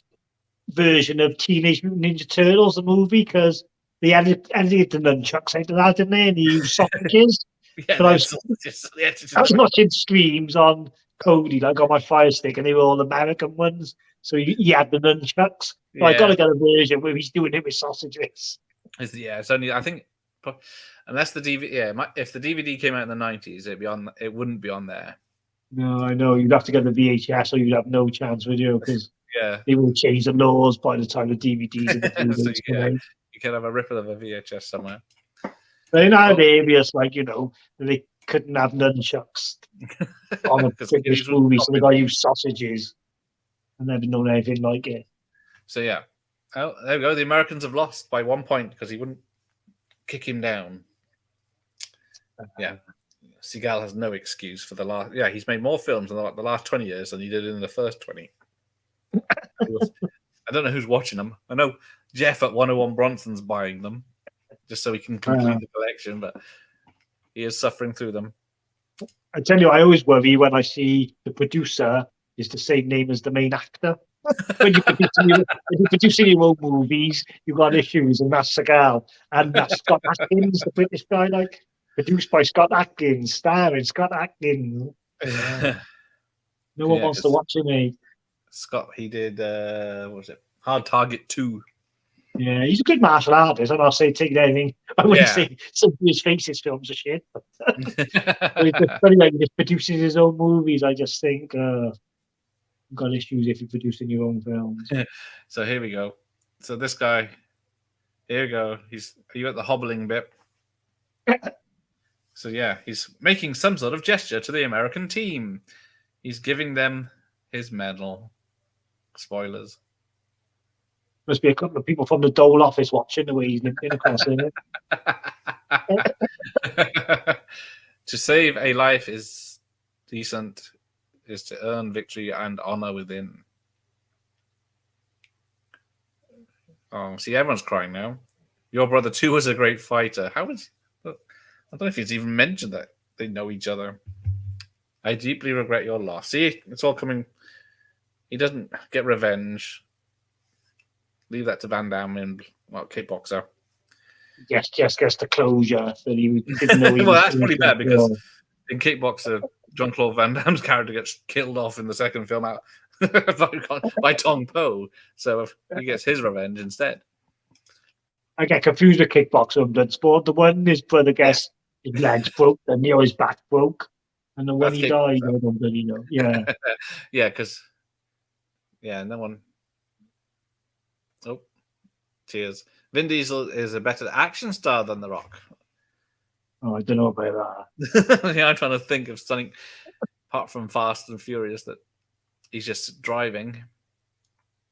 version of Teenage Mutant Ninja Turtles, the movie, because they edited the nunchucks out of that, didn't they? And they used sausages.
Yeah,
but I was watching streams on Cody, like on my Fire Stick, and they were all American ones. So he had the nunchucks. Yeah. I got to get a version where he's doing it with sausages.
It's only, I think, unless the DVD. Yeah, if the DVD came out in the 90s, it wouldn't be on there.
No, I know. You'd have to get the VHS, or you'd have no chance, would you? Because they will change the laws by the time the DVDs and the DVDs come out.
You can have a ripple of a VHS somewhere.
But in our areas, they couldn't have nunchucks on a British movie, so they got to use sausages. I've never known anything like it.
So yeah, there we go. The Americans have lost by 1 point because he wouldn't kick him down. Yeah, Seagal has no excuse for the last. Yeah, he's made more films in the last 20 years than he did in the first 20. I don't know who's watching them. I know Jeff at 101 Bronson's buying them just so he can complete the collection, but he is suffering through them.
I tell you, I always worry when I see the producer is the same name as the main actor. When you're producing your own movies, you've got issues, and that's Seagal. And that's Scott Atkins, the British guy, produced by Scott Atkins, starring Scott Atkins. No one wants to watch him, eh?
Scott, he did, what was it? Hard Target 2.
Yeah, he's a good martial artist. I'm not saying taking anything. I wouldn't say some of his faces films are shit. But it's funny, he just produces his own movies. I just think you've got issues if you're producing your own films.
So here we go. So this guy, here we go. Are you at the hobbling bit? So yeah, he's making some sort of gesture to the American team. He's giving them his medal. Spoilers.
Must be a couple of people from the Dole office watching the way he's limping across it.
To save a life is decent, is to earn victory and honor within. Oh, see, everyone's crying now. Your brother too was a great fighter. How is? I don't know if he's even mentioned that they know each other. I deeply regret your loss. See, it's all coming. He doesn't get revenge. Leave that to Van Damme and kickboxer.
Yes, just gets the closure that he didn't know he
Well,
was
that's
doing
pretty bad because
before.
in Kickboxer, Jean-Claude Van Damme's character gets killed off in the second film out by Tong Po, so he gets his revenge instead.
I get confused with Kickboxer and Bloodsport. The one his brother gets his legs broke, and his back broke, and the one
That's
he died,
Kickboxer.
I don't really know. Yeah.
Yeah, because no one. Oh, tears. Vin Diesel is a better action star than The Rock.
Oh, I don't know about that.
Yeah, I'm trying to think of something apart from Fast and Furious that he's just driving.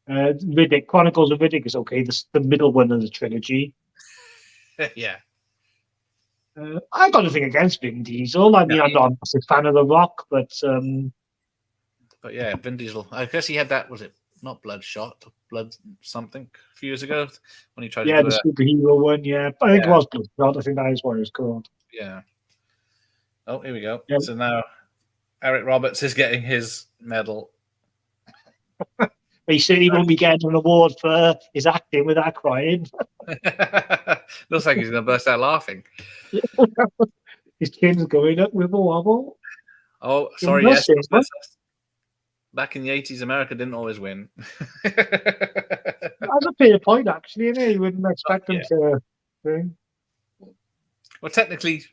Riddick, Chronicles of Riddick is okay. The middle one of the trilogy.
Yeah.
I got nothing against Vin Diesel. I mean, I'm not a massive fan of The Rock, but
yeah, Vin Diesel. I guess he had that. Was it not Bloodshot? Blood something a few years ago when he tried to do
the superhero one. Yeah, I think it was Bloodshot. I think that is what it was called.
Yeah. Oh, here we go.
Yeah.
So now Eric Roberts is getting his medal.
He said he won't be getting an award for his acting without crying.
Looks like he's going to burst out laughing.
His chin's going up with a wobble.
Oh, sorry, yes. Back in the 80s, America didn't always win.
That's a fair point, actually, isn't it? You wouldn't expect them to win.
Well, technically,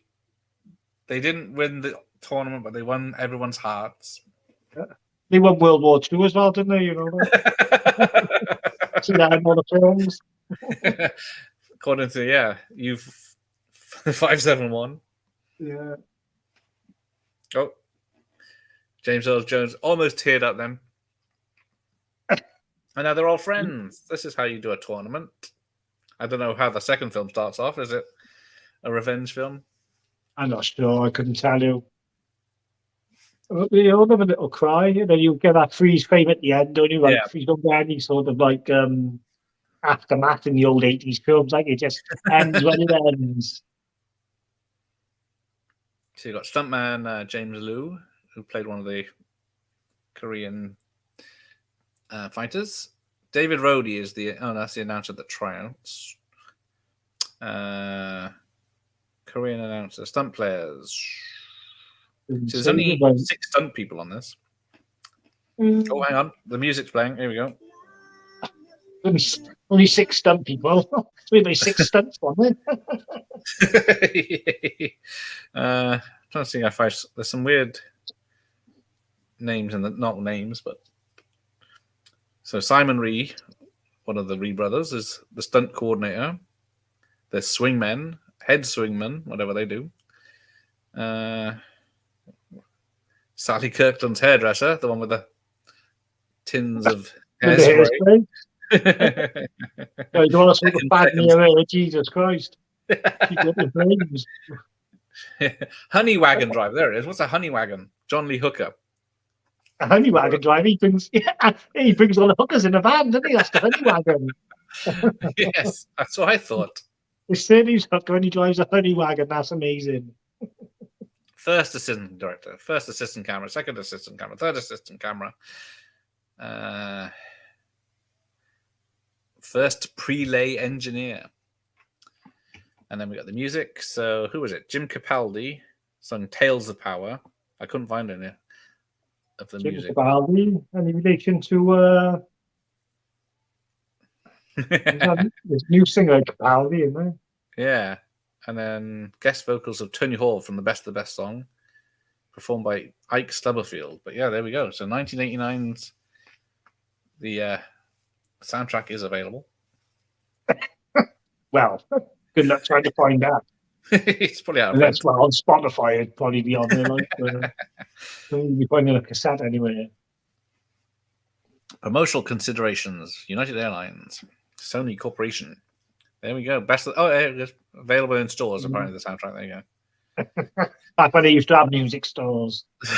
they didn't win the tournament, but they won everyone's hearts.
Yeah. They won World War II as well, didn't they? You know, see that in all the films.
According to you 571.
Yeah.
Oh, James Earl Jones almost teared up then. And now they're all friends. This is how you do a tournament. I don't know how the second film starts off. Is it a revenge film?
I'm not sure. I couldn't tell you. You all have a little cry, and then you get that freeze frame at the end, don't you? Like, you don't get any sort of like aftermath in the old 80s films. Like, it just ends when it ends.
So you got stuntman James Liu, who played one of the Korean fighters. David Rhodey is that's the announcer that triumphs. Korean announcer, stunt players. So there's only 6 stunt people on this. Oh, hang on. The music's playing. Here we go.
Only 6 stunt people. We've only 6 stunts on
it. Trying to see if there's some weird names in the not names, but so Simon Rhee, one of the Rhee brothers, is the stunt coordinator. There's swingmen, head swingmen, whatever they do. Sally Kirkland's hairdresser, the one with the tins of hairspray.
You don't want to smoke a bad near air, Jesus Christ. Keep up the flames.
Honey wagon driver, there it is. What's a honey wagon? John Lee Hooker.
A honey wagon driver, he brings all the hookers in a van, doesn't he? That's the honey wagon.
Yes, that's what I thought.
He said he's hooker and he drives a honey wagon. That's amazing.
First assistant director, first assistant camera, second assistant camera, third assistant camera. First prelay engineer. And then we got the music. So who was it? Jim Capaldi sung Tales of Power. I couldn't find any of the
Jim
music.
Capaldi, any relation to this new singer Capaldi, isn't there?
Yeah. And then guest vocals of Tony Hall from the Best of the Best song, performed by Ike Stubberfield. But yeah, there we go. So 1989's the soundtrack is available.
Well, good luck trying to find that.
It's probably out of
print. Well, on Spotify, it'd probably be on there. You'll be finding a cassette anyway.
Promotional considerations, United Airlines. Sony Corporation. There we go. Best. It's available in stores. Apparently, the soundtrack. There you
Back when they used to have music stores.
go.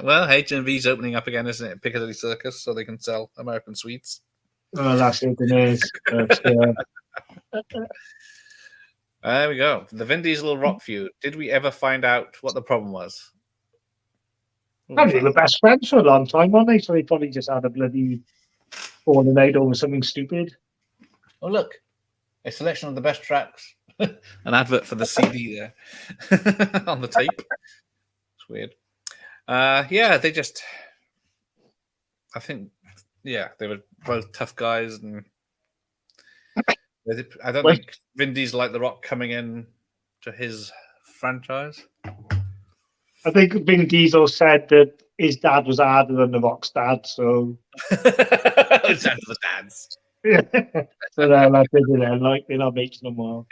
Well, HMV's opening up again, isn't it? Piccadilly Circus, so they can sell American sweets.
Oh, that's it. It is. But,
There we go. The Vin Diesel Rock feud. Did we ever find out what the problem was?
they were best friends for a long time, weren't they? So they probably just had a bloody falling out over something stupid.
Oh, look. A selection of the best tracks. An advert for the CD there on the tape. It's weird. Yeah, they just... I think, yeah, they were both tough guys. And I don't think Vin Diesel liked The Rock coming in to his franchise.
I think Vin Diesel said that his dad was harder than The Rock's dad, so...
It's down to the dads.
So they're like, they're not making them well.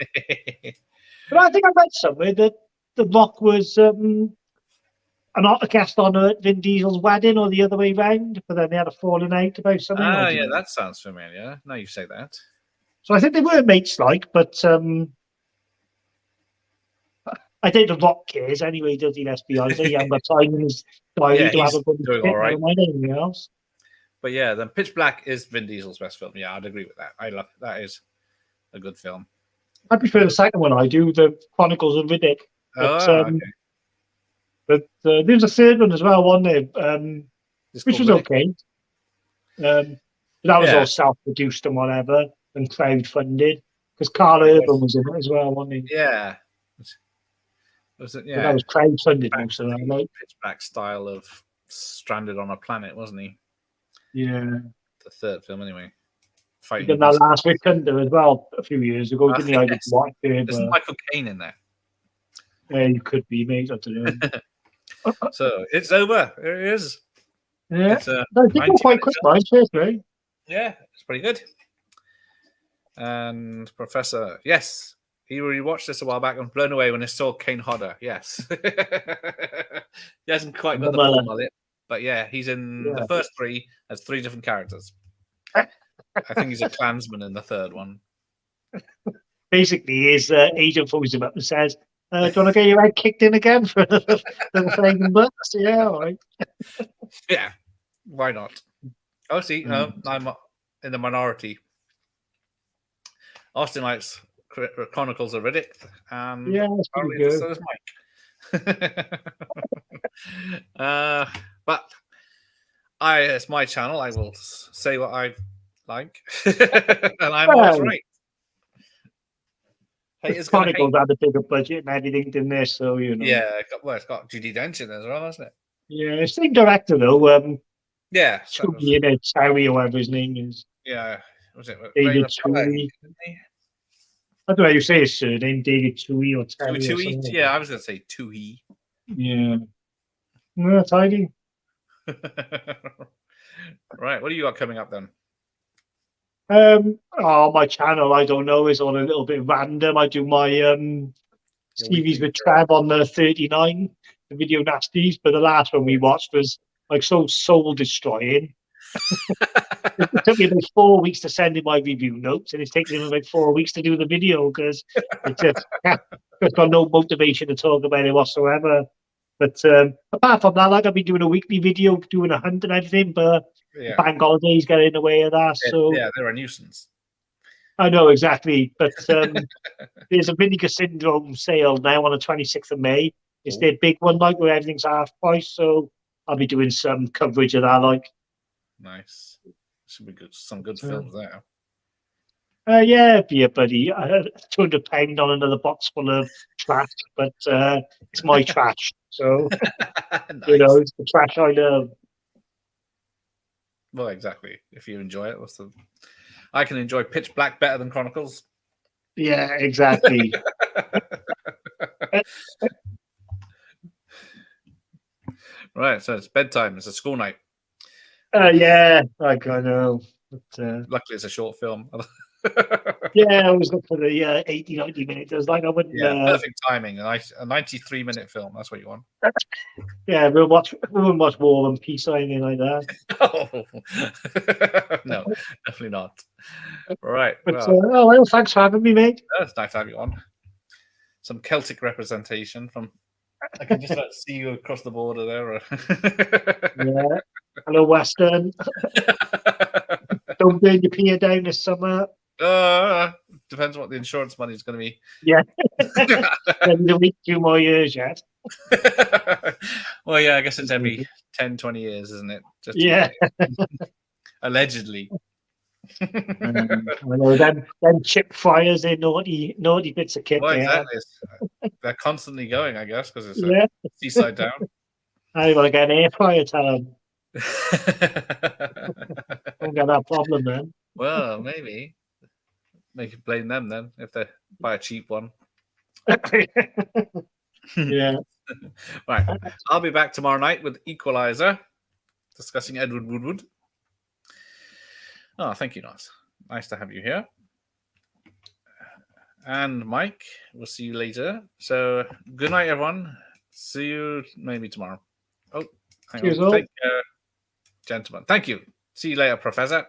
But I think I read somewhere that The Rock was an guest on Vin Diesel's wedding or the other way round, but then they had a falling out about something.
Yeah, that sounds familiar. Now you say that.
So I think they were mates like, but I think The Rock cares anyway, does he? Let's be honest. He hasn't got time in his diary to have a good
doing all right.
Anything else.
But yeah, then Pitch Black is Vin Diesel's best film. Yeah, I'd agree with that. I love that. Is a good film.
I prefer the second one. I do, the Chronicles of Riddick. But,
Okay.
But there's a third one as well, wasn't there? Which was okay. But that was all self-produced and whatever, and crowd-funded. Because Carl Urban was in it as well, wasn't he?
Yeah. Was it? Yeah.
But that was crowd-funded most of that. Like
Pitch Black style of stranded on a planet, wasn't he?
Yeah.
The third film, anyway.
He did that Last Week Thunder as well a few years ago, didn't he? I didn't watch it.
Isn't Michael Caine in there?
Yeah, you could be, mate. I don't know.
So it's over. It is.
Yeah.
It's,
I think it's quite quick, right?
Yeah, it's pretty good. And Professor, yes, he rewatched this a while back and blown away when he saw Kane Hodder. Yes. He hasn't quite got the form of it, but yeah, he's in the first three as 3 different characters. I think he's a Klansman in the third one.
Basically, his agent phones him up and says, do you want to get your head kicked in again for the flaming bucks? Yeah, all right.
Yeah, why not? Oh, see, I'm in the minority. Austin likes Chronicles of Riddick, and
that's pretty good.
So does Mike. But it's my channel. I will say what I like, and I'm always right. Hey,
Chronicles had a bigger budget and everything, didn't they? So
Yeah, it's got Judi Dench in as well, hasn't it?
Yeah, same director though.
Yeah,
Terry or whatever his name is.
Yeah, was it
David Tui? I don't know how you say his surname, David Tui or Terry.
Tui? Yeah, I was going to say Tui.
Yeah. No, tidy.
Right, what do you got coming up then?
My channel, I don't know, is on a little bit random. I do my series with Trev on the 39, the Video Nasties, but the last one we watched was like so soul destroying. It took me about 4 weeks to send in my review notes, and it's taken him about 4 weeks to do the video because it just got no motivation to talk about it whatsoever. But apart from that, like I've been doing a weekly video, doing a hunt and everything, but bank holidays get in the way of that. So
they're a nuisance.
I know exactly, but there's a Vinegar Syndrome sale now on the 26th of May. It's their big one, like where everything's half price. So I'll be doing some coverage of that, like.
Nice. Should be good. Some good films there.
Yeah, buddy. £200 on another box full of trash, but it's my trash. So,
Nice.
It's the trash I love.
Well, exactly. If you enjoy it, I can enjoy Pitch Black better than Chronicles.
Yeah, exactly.
Right, so it's bedtime. It's a school night.
Yeah, I know. But,
luckily, it's a short film.
Yeah, I was looking for the 80, 90 minutes. I was like, I wouldn't.
Yeah, perfect timing. A 93-minute film. That's what you want.
Yeah, we wouldn't watch War and Peace or anything like that.
No, definitely not. Right.
But
Well,
thanks for having me, mate.
that's nice to have you on. Some Celtic representation from. I can just about see you across the border there.
Yeah. Hello, Western. Don't burn your pier down this summer.
Depends what the insurance money is going to be.
Yeah. Maybe a week, 2 more years yet.
Well, yeah, I guess it's every 10, 20 years, isn't it? Just
Yeah.
Allegedly.
I know them chip fryers, they're naughty bits of kit.
Well,
They are.
exactly. They're constantly going, I guess, because it's
Yeah.
a seaside town.
I want to get an air fryer, tell them. Don't get that problem then.
Well, maybe. Make you blame them then if they buy a cheap one.
Yeah.
Right. I'll be back tomorrow night with Equalizer, discussing Edward Woodward. Oh, thank you, Nice. Nice to have you here. And Mike, we'll see you later. So, good night, everyone. See you maybe tomorrow. Oh, hang on. Take care, gentlemen. Thank you. See you later, Professor.